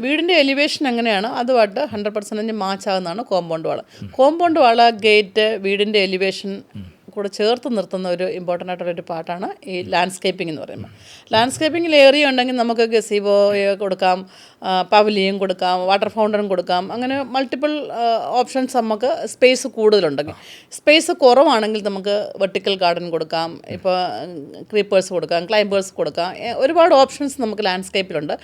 വീടിൻ്റെ എലിവേഷൻ എങ്ങനെയാണ് അതുമായിട്ട് 100% മാച്ച് ആകുന്നതാണ് കോമ്പൗണ്ട് വാൾ, ഗേറ്റ്, വീടിൻ്റെ എലിവേഷൻ കൂടെ ചേർത്ത് നിർത്തുന്ന ഒരു ഇമ്പോർട്ടൻ്റ് ആയിട്ടുള്ളൊരു പാർട്ടാണ് ഈ ലാൻഡ്സ്കേപ്പിംഗ് എന്ന് പറയുമ്പോൾ. ലാൻഡ്സ്കേപ്പിങ്ങിൽ ഏരിയ ഉണ്ടെങ്കിൽ നമുക്ക് ഗസീബോ കൊടുക്കാം, പവലിയൻ കൊടുക്കാം, വാട്ടർ ഫൗണ്ടൻ കൊടുക്കാം. അങ്ങനെ മൾട്ടിപ്പിൾ ഓപ്ഷൻസ് നമുക്ക് സ്പേസ് കൂടുതലുണ്ടെങ്കിൽ. സ്പേസ് കുറവാണെങ്കിൽ നമുക്ക് വെർട്ടിക്കൽ ഗാർഡൻ കൊടുക്കാം, ഇപ്പോൾ ക്രീപ്പേഴ്സ് കൊടുക്കാം, ക്ലൈംബേഴ്സ് കൊടുക്കാം. ഒരുപാട് ഓപ്ഷൻസ് നമുക്ക് ലാൻഡ്സ്കേപ്പിലുണ്ട്.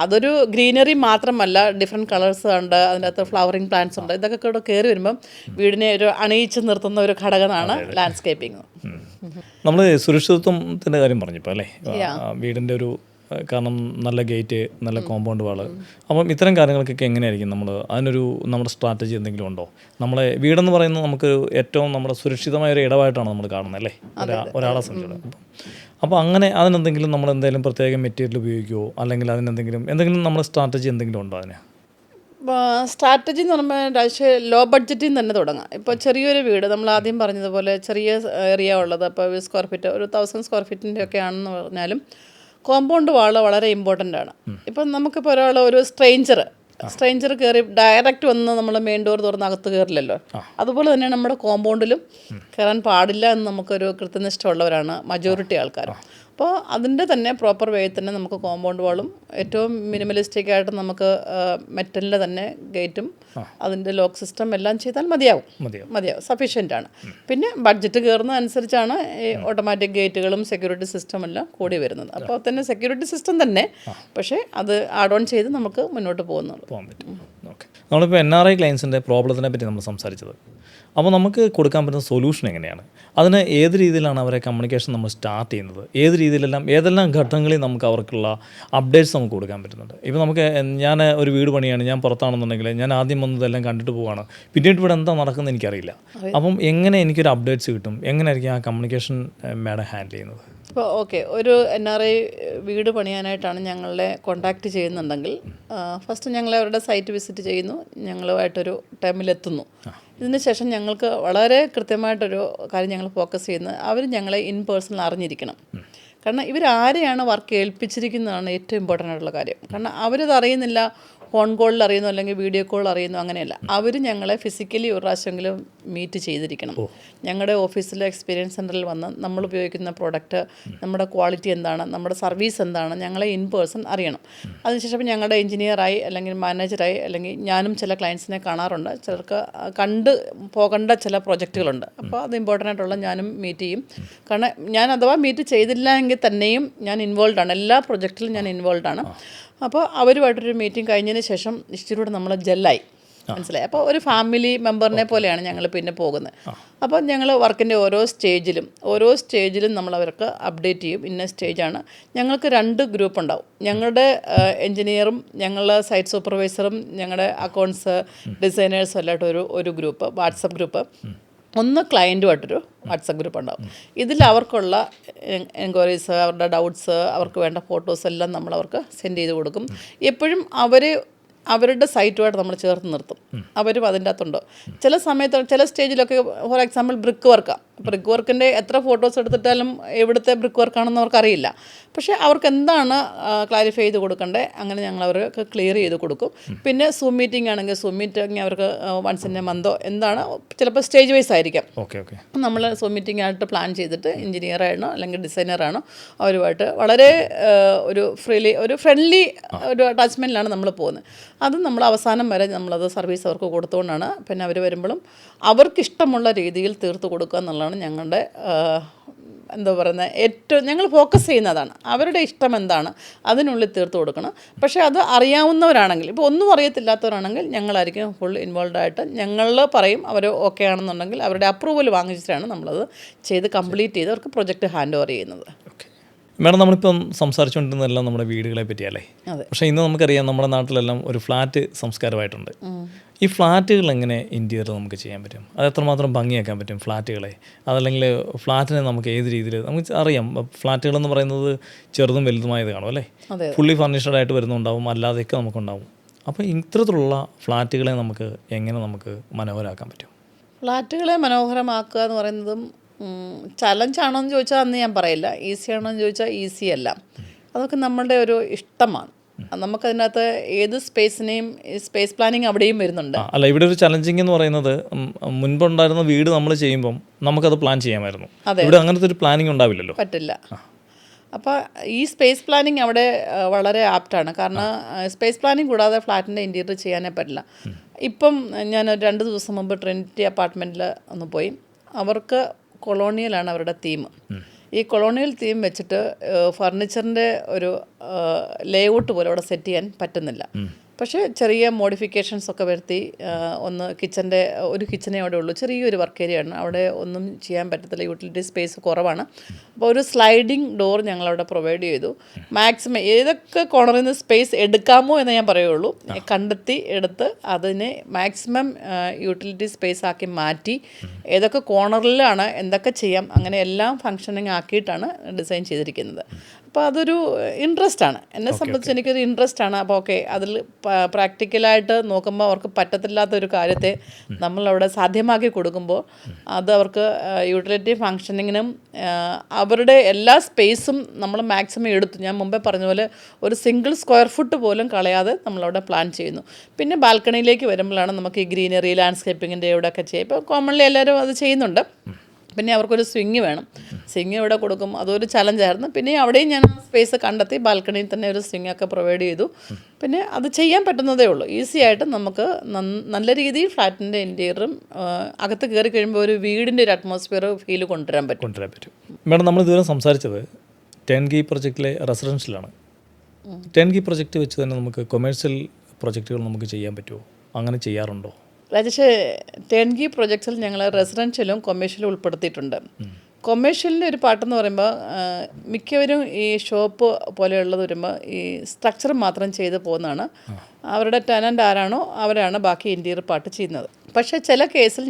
അതൊരു ഗ്രീനറി മാത്രമല്ല, ഡിഫറെൻറ്റ് കളേഴ്സ് ഉണ്ട്, അതിൻ്റെ അകത്ത് ഫ്ലവറിങ് പ്ലാന്റ്സ് ഉണ്ട്. ഇതൊക്കെ കൂടെ കയറി വരുമ്പം വീടിനെ ഒരു അണിയിച്ച് നിർത്തുന്ന ഒരു ഘടകമാണ് ലാൻഡ്സ്കേപ്പിംഗ്. നമ്മൾ സുരക്ഷിതത്വത്തിൻ്റെ കാര്യം പറഞ്ഞപ്പോൾ അല്ലേ, വീടിൻ്റെ ഒരു കാരണം നല്ല ഗേറ്റ്, നല്ല കോമ്പൗണ്ട് വാള്, അപ്പം ഇത്തരം കാര്യങ്ങൾക്കൊക്കെ എങ്ങനെയായിരിക്കും നമ്മുടെ സ്ട്രാറ്റജി എന്തെങ്കിലും ഉണ്ടോ? നമ്മളെ വീടെന്ന് പറയുന്നത് നമുക്ക് ഏറ്റവും നമ്മുടെ സുരക്ഷിതമായ ഒരു ഇടമായിട്ടാണ് നമ്മൾ കാണുന്നത് അല്ലേ, ഒരാളെ സംബന്ധിച്ചിടത്തോളം. അപ്പോൾ അങ്ങനെ അതിനെന്തെങ്കിലും നമ്മൾ എന്തെങ്കിലും പ്രത്യേക മെറ്റീരിയൽ ഉപയോഗിക്കുമോ, അല്ലെങ്കിൽ എന്തെങ്കിലും നമ്മുടെ സ്ട്രാറ്റജി എന്തെങ്കിലും ഉണ്ടോ അതിന്? സ്ട്രാറ്റജി എന്ന് പറയുമ്പോൾ ലോ ബഡ്ജറ്റിൽ നിന്ന് തന്നെ തുടങ്ങാം. ഇപ്പോൾ ചെറിയൊരു വീട് നമ്മൾ ആദ്യം പറഞ്ഞതുപോലെ ചെറിയ ഏരിയ ഉള്ളത്, ഇപ്പോൾ സ്ക്വയർ ഫീറ്റ് ഒരു 1000 സ്ക്വയർ ഫീറ്റിൻ്റെ ഒക്കെ ആണെന്ന് പറഞ്ഞാലും കോമ്പൗണ്ട് വാൾ വളരെ ഇമ്പോർട്ടൻ്റ് ആണ്. ഇപ്പം നമുക്കിപ്പോൾ ഒരാൾ ഒരു സ്ട്രേഞ്ചർ കയറി ഡയറക്റ്റ് വന്ന് നമ്മൾ മെയിൻ ഡോർ തുറന്ന് അകത്ത് കയറില്ലല്ലോ. അതുപോലെ തന്നെ നമ്മുടെ കോമ്പൗണ്ടിലും കയറാൻ പാടില്ല എന്ന് നമുക്കൊരു കൃത്യനിഷ്ഠമുള്ളവരാണ് മജോറിറ്റി ആൾക്കാരും. അപ്പോൾ അതിൻ്റെ തന്നെ പ്രോപ്പർ വേയിൽ തന്നെ നമുക്ക് കോമ്പൗണ്ട് വാളും ഏറ്റവും മിനിമലിസ്റ്റിക് ആയിട്ട് നമുക്ക് മെറ്റലിൻ്റെ തന്നെ ഗേറ്റും അതിൻ്റെ ലോക്ക് സിസ്റ്റം എല്ലാം ചെയ്താൽ മതിയാവും, സഫീഷ്യൻ്റ് ആണ്. പിന്നെ ബഡ്ജറ്റ് കയറുന്ന അനുസരിച്ചാണ് ഈ ഓട്ടോമാറ്റിക് ഗേറ്റുകളും സെക്യൂരിറ്റി സിസ്റ്റം എല്ലാം കൂടി വരുന്നത്. അപ്പോൾ തന്നെ സെക്യൂരിറ്റി സിസ്റ്റം തന്നെ, പക്ഷേ അത് ആഡ് ഓൺ ചെയ്ത് നമുക്ക് മുന്നോട്ട് പോകാൻ പറ്റും. ഓക്കെ, നമ്മളിപ്പോൾ NRI ക്ലയൻസിൻ്റെ പ്രോബ്ലത്തിനെ പറ്റി നമ്മൾ സംസാരിച്ചത്. അപ്പോൾ നമുക്ക് കൊടുക്കാൻ പറ്റുന്ന സൊല്യൂഷൻ എങ്ങനെയാണ്, അതിന് ഏത് രീതിയിലാണ് അവരെ കമ്മ്യൂണിക്കേഷൻ നമ്മൾ സ്റ്റാർട്ട് ചെയ്യുന്നത്, ഏതെല്ലാം ഘട്ടങ്ങളിൽ നമുക്ക് അവർക്കുള്ള അപ്ഡേറ്റ്സ് നമുക്ക് കൊടുക്കാൻ പറ്റുന്നുണ്ട്. ഇപ്പോൾ നമുക്ക് ഞാൻ ഒരു വീട് പണിയാണ്, ഞാൻ പുറത്താണെന്നുണ്ടെങ്കിൽ ഞാൻ ആദ്യം വന്നതെല്ലാം കണ്ടിട്ട് പോവുകയാണ്, പിന്നീട് ഇവിടെ എന്താ നടക്കുന്നത് എനിക്കറിയില്ല. അപ്പം എങ്ങനെ എനിക്കൊരു അപ്ഡേറ്റ്സ് കിട്ടും, എങ്ങനെയായിരിക്കും ആ കമ്മ്യൂണിക്കേഷൻ മാഡം ഹാൻഡിൽ ചെയ്യുന്നത്? ഇപ്പോൾ ഓക്കെ, ഒരു NRI വീട് പണിയാനായിട്ടാണ് ഞങ്ങളെ കോൺടാക്റ്റ് ചെയ്യുന്നുണ്ടെങ്കിൽ ഫസ്റ്റ് ഞങ്ങൾ അവരുടെ സൈറ്റ് വിസിറ്റ് ചെയ്യുന്നു, ഞങ്ങളുമായിട്ടൊരു ടൈമിലെത്തുന്നു. ഇതിന് ശേഷം ഞങ്ങൾക്ക് വളരെ കൃത്യമായിട്ടൊരു കാര്യം ഞങ്ങൾ ഫോക്കസ് ചെയ്യുന്നത്, അവർ ഞങ്ങളെ ഇൻ പേഴ്സണൽ അറിഞ്ഞിരിക്കണം. കാരണം ഇവരാരെയാണ് വർക്ക് ഏൽപ്പിച്ചിരിക്കുന്നതാണ് ഏറ്റവും ഇമ്പോർട്ടൻ്റ് ആയിട്ടുള്ള കാര്യം. കാരണം അവരത് അറിയുന്നില്ല, ഫോൺ കോളിൽ അറിയുന്നു അല്ലെങ്കിൽ വീഡിയോ കോൾ അറിയുന്നു, അങ്ങനെയല്ല. അവർ ഞങ്ങളെ ഫിസിക്കലി ഒരു പ്രാവശ്യമെങ്കിലും മീറ്റ് ചെയ്തിരിക്കണം. ഞങ്ങളുടെ ഓഫീസിലെ എക്സ്പീരിയൻസ് സെൻറ്ററിൽ വന്ന് നമ്മൾ ഉപയോഗിക്കുന്ന പ്രോഡക്റ്റ്, നമ്മുടെ ക്വാളിറ്റി എന്താണ്, നമ്മുടെ സർവീസ് എന്താണ്, ഞങ്ങളെ ഇൻ പേഴ്സൺ അറിയണം. അതിനുശേഷം ഞങ്ങളുടെ എഞ്ചിനീയറായി അല്ലെങ്കിൽ മാനേജറായി അല്ലെങ്കിൽ ഞാനും ചില ക്ലയൻസിനെ കാണാറുണ്ട്. ചിലർക്ക് കണ്ട് പോകേണ്ട ചില പ്രൊജക്റ്റുകളുണ്ട്. അപ്പോൾ അത് ഇമ്പോർട്ടൻ്റ് ആയിട്ടുള്ള ഞാനും മീറ്റ് ചെയ്യും. കാരണം ഞാൻ അഥവാ മീറ്റ് ചെയ്തില്ല എങ്കിൽ തന്നെയും ഞാൻ ഇൻവോൾവ് ആണ്, എല്ലാ പ്രൊജക്റ്റിലും ഞാൻ ഇൻവോൾവ് ആണ്. അപ്പോൾ അവരുമായിട്ടൊരു മീറ്റിംഗ് കഴിഞ്ഞതിന് ശേഷം ഇച്ചിരൂടെ നമ്മൾ ജെല്ലായി, മനസ്സിലായി. അപ്പോൾ ഒരു ഫാമിലി മെമ്പറിനെ പോലെയാണ് ഞങ്ങൾ പിന്നെ പോകുന്നത്. അപ്പോൾ ഞങ്ങൾ വർക്കിൻ്റെ ഓരോ സ്റ്റേജിലും നമ്മൾ അവർക്ക് അപ്ഡേറ്റ് ചെയ്യും. ഇന്ന സ്റ്റേജാണ്. ഞങ്ങൾക്ക് 2 ഗ്രൂപ്പ് ഉണ്ടാവും. ഞങ്ങളുടെ എൻജിനീയറും ഞങ്ങളുടെ സൈറ്റ് സൂപ്പർവൈസറും ഞങ്ങളുടെ അക്കൗണ്ട്സ് ഡിസൈനേഴ്സും എല്ലായിട്ടും ഒരു ഗ്രൂപ്പ്, വാട്സപ്പ് ഗ്രൂപ്പ്. ഒന്ന് ക്ലയൻറ്റുമായിട്ടൊരു വാട്സപ്പ് ഗ്രൂപ്പ് ഉണ്ടാവും. ഇതിൽ അവർക്കുള്ള എൻക്വയറീസ്, അവരുടെ ഡൗട്ട്സ്, അവർക്ക് വേണ്ട ഫോട്ടോസ് എല്ലാം നമ്മൾ അവർക്ക് സെൻഡ് ചെയ്ത് കൊടുക്കും. എപ്പോഴും അവരുടെ സൈറ്റുമായിട്ട് നമ്മൾ ചേർത്ത് നിർത്തും. അവരും അതിൻ്റെ അകത്തുണ്ടോ. ചില സമയത്ത് ചില സ്റ്റേജിലൊക്കെ ഫോർ എക്സാമ്പിൾ ബ്രിക്ക് വർക്കിൻ്റെ എത്ര ഫോട്ടോസ് എടുത്തിട്ടാലും എവിടുത്തെ ബ്രിക്ക് വർക്കാണെന്ന് അവർക്കറിയില്ല. പക്ഷേ അവർക്ക് എന്താണ് ക്ലാരിഫൈ ചെയ്ത് കൊടുക്കേണ്ടത്, അങ്ങനെ ഞങ്ങൾ അവർക്ക് ക്ലിയർ ചെയ്ത് കൊടുക്കും. പിന്നെ സൂം മീറ്റിംഗ് ആണെങ്കിൽ സൂം മീറ്റിംഗ് അവർക്ക് വൺസ് ഇൻ എ മന്തോ എന്താണ്, ചിലപ്പോൾ സ്റ്റേജ് വൈസ് ആയിരിക്കാം. നമ്മൾ സൂം മീറ്റിംഗ് ആയിട്ട് പ്ലാൻ ചെയ്തിട്ട് എഞ്ചിനീയറാണോ അല്ലെങ്കിൽ ഡിസൈനറാണോ അവരുമായിട്ട് വളരെ ഒരു ഫ്രണ്ട്ലി ഒരു അറ്റാച്ച്മെൻറ്റിലാണ് നമ്മൾ പോകുന്നത്. അത് നമ്മൾ അവസാനം വരെ നമ്മളത് സർവീസ് അവർക്ക് കൊടുത്തുകൊണ്ടാണ് പിന്നെ അവർ വരുമ്പോഴും അവർക്കിഷ്ടമുള്ള രീതിയിൽ തീർത്ത് കൊടുക്കുക എന്നുള്ളതാണ് ഞങ്ങളുടെ എന്താ പറയുന്നത് ഏറ്റവും ഞങ്ങൾ ഫോക്കസ് ചെയ്യുന്നതാണ്. അവരുടെ ഇഷ്ടം എന്താണ് അതിനുള്ളിൽ തീർത്ത് കൊടുക്കണം. പക്ഷേ അത് അറിയാവുന്നവരാണെങ്കിൽ, ഇപ്പോൾ ഒന്നും അറിയത്തില്ലാത്തവരാണെങ്കിൽ ഞങ്ങളായിരിക്കും ഫുൾ ഇൻവോൾവ് ആയിട്ട് ഞങ്ങൾ പറയും. അവർ ഓക്കെ ആണെന്നുണ്ടെങ്കിൽ അവരുടെ അപ്രൂവൽ വാങ്ങിച്ചിട്ടാണ് നമ്മളത് ചെയ്ത് കംപ്ലീറ്റ് ചെയ്ത് അവർക്ക് പ്രൊജക്റ്റ് ഹാൻഡ് ഓവർ ചെയ്യുന്നത്. മാഡം, നമ്മളിപ്പം സംസാരിച്ചുകൊണ്ടിരുന്നതെല്ലാം നമ്മുടെ വീടുകളെ പറ്റിയല്ലേ. പക്ഷേ ഇന്ന് നമുക്കറിയാം നമ്മുടെ നാട്ടിലെല്ലാം ഒരു ഫ്ലാറ്റ് സംസ്കാരമായിട്ടുണ്ട്. ഈ ഫ്ലാറ്റുകൾ എങ്ങനെ ഇന്ത്യയിൽ നമുക്ക് ചെയ്യാൻ പറ്റും, അത് എത്രമാത്രം ഭംഗിയാക്കാൻ പറ്റും ഫ്ലാറ്റുകളെ, അതല്ലെങ്കിൽ ഫ്ലാറ്റിനെ നമുക്ക് ഏത് രീതിയിൽ, നമുക്ക് അറിയാം ഫ്ലാറ്റുകളെന്ന് പറയുന്നത് ചെറുതും വലുതുമായത് കാണും അല്ലേ, ഫുള്ളി ഫർണിഷ്ഡ് ആയിട്ട് വരുന്നുണ്ടാവും, അല്ലാതെയൊക്കെ നമുക്കുണ്ടാവും. അപ്പോൾ ഇത്തരത്തിലുള്ള ഫ്ലാറ്റുകളെ നമുക്ക് എങ്ങനെ നമുക്ക് മനോഹരമാക്കാൻ പറ്റും? ഫ്ലാറ്റുകളെ മനോഹരമാക്കുക എന്ന് പറയുന്നതും ചലഞ്ചാണോ എന്ന് ചോദിച്ചാൽ അന്ന് ഞാൻ പറയില്ല, ഈസി ആണോ എന്ന് ചോദിച്ചാൽ ഈസി അല്ല. അതൊക്കെ നമ്മളുടെ ഒരു ഇഷ്ടമാണ്. നമുക്കതിനകത്ത് ഏത് സ്പേസ് പ്ലാനിങ് അവിടെയും വരുന്നുണ്ട്. അല്ല, ഇവിടെ ഒരു ചലഞ്ചിങ് എന്ന് പറയുന്നത് മുൻപുണ്ടായിരുന്ന വീട് നമ്മൾ ചെയ്യുമ്പം നമുക്കത് പ്ലാൻ ചെയ്യാമായിരുന്നു. ഇവിടെ അങ്ങനത്തെ ഒരു പ്ലാനിങ് ഉണ്ടാവില്ലല്ലോ, പറ്റില്ല. അപ്പോൾ ഈ സ്പേസ് പ്ലാനിങ് അവിടെ വളരെ ആപ്റ്റാണ്. കാരണം സ്പേസ് പ്ലാനിങ് കൂടാതെ ഫ്ലാറ്റിൻ്റെ ഇൻറ്റീരിയർ ചെയ്യാനേ പറ്റില്ല. ഇപ്പം ഞാൻ 2 ദിവസം മുമ്പ് ട്രിനിറ്റി അപ്പാർട്ട്മെൻറ്റിൽ ഒന്ന് പോയി. അവർക്ക് കൊളോണിയലാണ് അവരുടെ തീം. ഈ കൊളോണിയൽ തീം വെച്ചിട്ട് ഫർണിച്ചറിൻ്റെ ഒരു ലേഔട്ട് പോലെ അവിടെ സെറ്റ് ചെയ്യാൻ പറ്റുന്നില്ല. പക്ഷേ ചെറിയ മോഡിഫിക്കേഷൻസ് ഒക്കെ വരുത്തി ഒന്ന് ഒരു കിച്ചണേ അവിടെ ഉള്ളൂ, ചെറിയൊരു വർക്ക് ഏരിയയാണ്, അവിടെ ഒന്നും ചെയ്യാൻ പറ്റത്തില്ല, യൂട്ടിലിറ്റി സ്പേസ് കുറവാണ്. അപ്പോൾ ഒരു സ്ലൈഡിങ് ഡോർ ഞങ്ങളവിടെ പ്രൊവൈഡ് ചെയ്തു. മാക്സിമം ഏതൊക്കെ കോർണറിൽ നിന്ന് സ്പേസ് എടുക്കാമോ എന്ന് ഞാൻ പറയുള്ളൂ, കണ്ടെത്തി എടുത്ത് അതിനെ മാക്സിമം യൂട്ടിലിറ്റി സ്പേസ് ആക്കി മാറ്റി ഏതൊക്കെ കോർണറിലാണ് എന്തൊക്കെ ചെയ്യാം അങ്ങനെ എല്ലാം ഫങ്ഷനിങ് ആക്കിയിട്ടാണ് ഡിസൈൻ ചെയ്തിരിക്കുന്നത്. അപ്പോൾ അതൊരു ഇൻട്രസ്റ്റ് ആണ്. എന്നെ സംബന്ധിച്ച് എനിക്കൊരു ഇൻട്രസ്റ്റ് ആണ്. അപ്പോൾ ഓക്കെ, അതിൽ പ്രാക്ടിക്കലായിട്ട് നോക്കുമ്പോൾ അവർക്ക് പറ്റത്തില്ലാത്ത ഒരു കാര്യത്തെ നമ്മളവിടെ സാധ്യമാക്കി കൊടുക്കുമ്പോൾ അത് അവർക്ക് യൂട്ടിലിറ്റി ഫങ്ഷനിങ്ങിനും അവരുടെ എല്ലാ സ്പേസും നമ്മൾ മാക്സിമം എടുത്തു. ഞാൻ മുമ്പേ പറഞ്ഞ പോലെ ഒരു സിംഗിൾ സ്ക്വയർ ഫുട്ട് പോലും കളയാതെ നമ്മളവിടെ പ്ലാൻ ചെയ്യുന്നു. പിന്നെ ബാൽക്കണിയിലേക്ക് വരുമ്പോഴാണ് നമുക്ക് ഈ ഗ്രീനറി ലാൻഡ്സ്കേപ്പിങ്ങിൻ്റെ ഇവിടെയൊക്കെ ചെയ്യുക. ഇപ്പോൾ കോമൺലി എല്ലാവരും അത് ചെയ്യുന്നുണ്ട്. പിന്നെ അവർക്കൊരു സ്വിങ് വേണം. സ്വിങ് ഇവിടെ കൊടുക്കും, അതൊരു ചലഞ്ചായിരുന്നു. പിന്നെ അവിടെയും ഞാൻ സ്പേസ് കണ്ടെത്തി ബാൽക്കണിയിൽ തന്നെ ഒരു സ്വിങ്ങൊക്കെ പ്രൊവൈഡ് ചെയ്തു. പിന്നെ അത് ചെയ്യാൻ പറ്റുന്നതേ ഉള്ളൂ. ഈസി ആയിട്ട് നമുക്ക് നല്ല രീതിയിൽ ഫ്ലാറ്റിൻ്റെ ഇൻറ്റീരിയറും അകത്ത് കയറി കഴിയുമ്പോൾ ഒരു വീടിൻ്റെ ഒരു അറ്റ്മോസ്ഫിയർ ഫീൽ കൊണ്ടുവരാൻ പറ്റും. മേഡം, നമ്മൾ ഇതുവരെ സംസാരിച്ചത് ടെൻഗി പ്രൊജക്റ്റിലെ റെസിഡൻഷ്യലാണ്. ടെൻഗി പ്രൊജക്റ്റ് വെച്ച് തന്നെ നമുക്ക് കൊമേഴ്ഷ്യൽ പ്രൊജക്റ്റുകൾ നമുക്ക് ചെയ്യാൻ പറ്റുമോ? അങ്ങനെ ചെയ്യാറുണ്ടോ? രാജേഷ്, ടെൻഗി പ്രൊജക്ട്സിൽ ഞങ്ങൾ റെസിഡൻഷ്യലും കൊമേഴ്ഷ്യലും ഉൾപ്പെടുത്തിയിട്ടുണ്ട്. കൊമേഴ്ഷ്യലിൻ്റെ ഒരു പാട്ടെന്ന് പറയുമ്പോൾ മിക്കവരും ഈ ഷോപ്പ് പോലെയുള്ളത് വരുമ്പോൾ ഈ സ്ട്രക്ചർ മാത്രം ചെയ്ത് പോകുന്നതാണ്. അവരുടെ ടെനൻ്റ് ആരാണോ അവരാണ് ബാക്കി ഇൻറ്റീരിയർ പാർട്ട് ചെയ്യുന്നത്. പക്ഷേ ചില കേസിൽ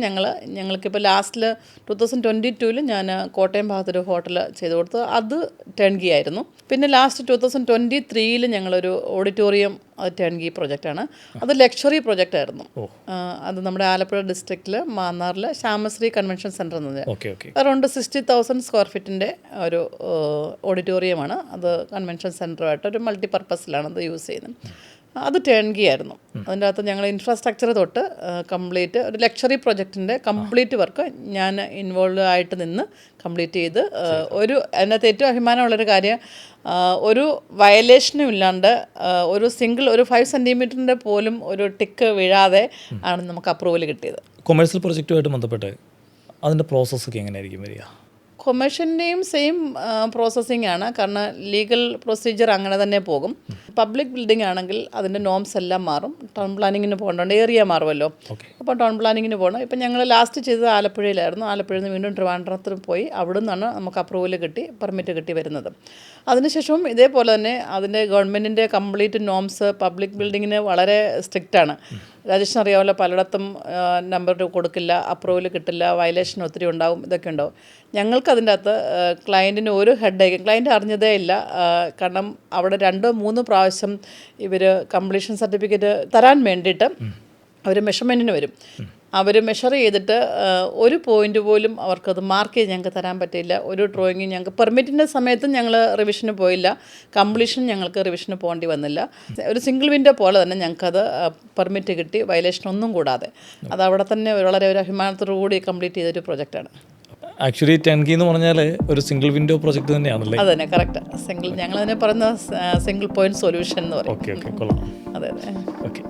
ഞങ്ങൾക്കിപ്പോൾ ലാസ്റ്റിൽ 2022 ഞാൻ കോട്ടയം ഭാഗത്തൊരു ഹോട്ടൽ ചെയ്ത് കൊടുത്തു. അത് ടെൻഗി ആയിരുന്നു. പിന്നെ ലാസ്റ്റ് 2023 ഞങ്ങളൊരു ഓഡിറ്റോറിയം, അത് ടെൻഗി പ്രൊജക്റ്റാണ്. അത് ലക്ഷറി പ്രൊജക്റ്റ് ആയിരുന്നു. അത് നമ്മുടെ ആലപ്പുഴ ഡിസ്ട്രിക്റ്റിൽ മാന്നാറിൽ ശ്യാമശ്രീ കൺവെൻഷൻ സെൻറ്റർ എന്നത് അറൗണ്ട് 60,000 സ്ക്വയർ ഫീറ്റിൻ്റെ ഒരു ഓഡിറ്റോറിയമാണ്. അത് കൺവെൻഷൻ സെൻറ്ററുമായിട്ട് ഒരു മൾട്ടിപർപ്പസിലാണ് അത് യൂസ് ചെയ്യുന്നത്. അത് ടെൻഗി ആയിരുന്നു. അതിൻ്റെ അകത്ത് ഞങ്ങൾ ഇൻഫ്രാസ്ട്രക്ചർ തൊട്ട് കംപ്ലീറ്റ് ഒരു ലക്ഷറി പ്രൊജക്റ്റിൻ്റെ കംപ്ലീറ്റ് വർക്ക് ഞാൻ ഇൻവോൾവ് ആയിട്ട് നിന്ന് കംപ്ലീറ്റ് ചെയ്ത് അതിനകത്ത് ഏറ്റവും അഭിമാനമുള്ളൊരു കാര്യം, ഒരു വയലേഷനും ഇല്ലാണ്ട് ഒരു 5 സെൻറ്റിമീറ്ററിൻ്റെ പോലും ഒരു ടിക്ക് വീഴാതെ ആണ് നമുക്ക് അപ്രൂവൽ കിട്ടിയത്. കൊമേഴ്സ്യൽ പ്രൊജക്റ്റുമായിട്ട് ബന്ധപ്പെട്ട് അതിൻ്റെ പ്രോസസ്സൊക്കെ എങ്ങനെയായിരിക്കും വരിക? കൊമേഴ്ഷ്യലിൻ്റെയും സെയിം പ്രോസസ്സിംഗ് ആണ്. കാരണം ലീഗൽ പ്രൊസീജിയർ അങ്ങനെ തന്നെ പോകും. പബ്ലിക് ബിൽഡിംഗ് ആണെങ്കിൽ അതിൻ്റെ നോംസ് എല്ലാം മാറും. ടൗൺ പ്ലാനിങ്ങിന് പോകേണ്ടതുണ്ട്, ഏരിയ മാറുമല്ലോ. അപ്പോൾ ടൗൺ പ്ലാനിങ്ങിന് പോകണം. ഇപ്പം ഞങ്ങൾ ലാസ്റ്റ് ചെയ്തത് ആലപ്പുഴയിലായിരുന്നു. ആലപ്പുഴയിൽ നിന്ന് വീണ്ടും ട്രിവാൻഡ്രത്തിൽ പോയി അവിടെ നിന്നാണ് നമുക്ക് അപ്രൂവൽ കിട്ടി, പെർമിറ്റ് കിട്ടി വരുന്നത്. അതിനുശേഷവും ഇതേപോലെ തന്നെ അതിൻ്റെ ഗവൺമെൻറ്റിൻ്റെ കംപ്ലീറ്റ് നോംസ് പബ്ലിക് ബിൽഡിങ്ങിന് വളരെ സ്ട്രിക്റ്റാണ്. രാജേഷിന് അറിയാമല്ലോ, പലയിടത്തും നമ്പർ കൊടുക്കില്ല, അപ്രൂവൽ കിട്ടില്ല, വയലേഷൻ ഒത്തിരി ഉണ്ടാവും, ഇതൊക്കെ ഉണ്ടാവും. ഞങ്ങൾക്ക് അതിൻ്റെ അകത്ത് ക്ലയൻറ്റിന് ഒരു ഹെഡേക്ക്, ക്ലയൻറ്റ് അറിഞ്ഞതേ ഇല്ല. കാരണം അവിടെ 2-3 പ്രാവശ്യം ഇവർ കംപ്ലീഷൻ സർട്ടിഫിക്കറ്റ് തരാൻ വേണ്ടിയിട്ട് അവർ മെഷർമെൻറ്റിന് വരും. അവർ മെഷർ ചെയ്തിട്ട് ഒരു പോയിൻ്റ് പോലും അവർക്കത് മാർക്ക് ചെയ്ത് ഞങ്ങൾക്ക് തരാൻ പറ്റില്ല. ഒരു ഡ്രോയിങ് ഞങ്ങൾക്ക് പെർമിറ്റിൻ്റെ സമയത്തും ഞങ്ങൾ റിവിഷന് പോയില്ല, കംപ്ലീഷൻ ഞങ്ങൾക്ക് റിവിഷന് പോകേണ്ടി വന്നില്ല. ഒരു സിംഗിൾ വിൻഡോ പോലെ തന്നെ ഞങ്ങൾക്കത് പെർമിറ്റ് കിട്ടി, വയലേഷൻ ഒന്നും കൂടാതെ. അത് അവിടെ തന്നെ വളരെ ഒരു അഭിമാനത്തോടു കൂടി കംപ്ലീറ്റ് ചെയ്തൊരു പ്രൊജക്റ്റാണ്. ആക്ച്വലി ടെൻഗി എന്ന് പറഞ്ഞാൽ ഒരു സിംഗിൾ വിൻഡോ പ്രൊജക്റ്റ് തന്നെയാണല്ലേ? അത് തന്നെ, കറക്റ്റ്. ഞങ്ങളതിനെ പറയുന്ന സിംഗിൾ പോയിന്റ് സൊല്യൂഷൻ എന്ന് പറയും. ഓക്കെ, കൊള്ളാം. അതെ. ഓക്കെ.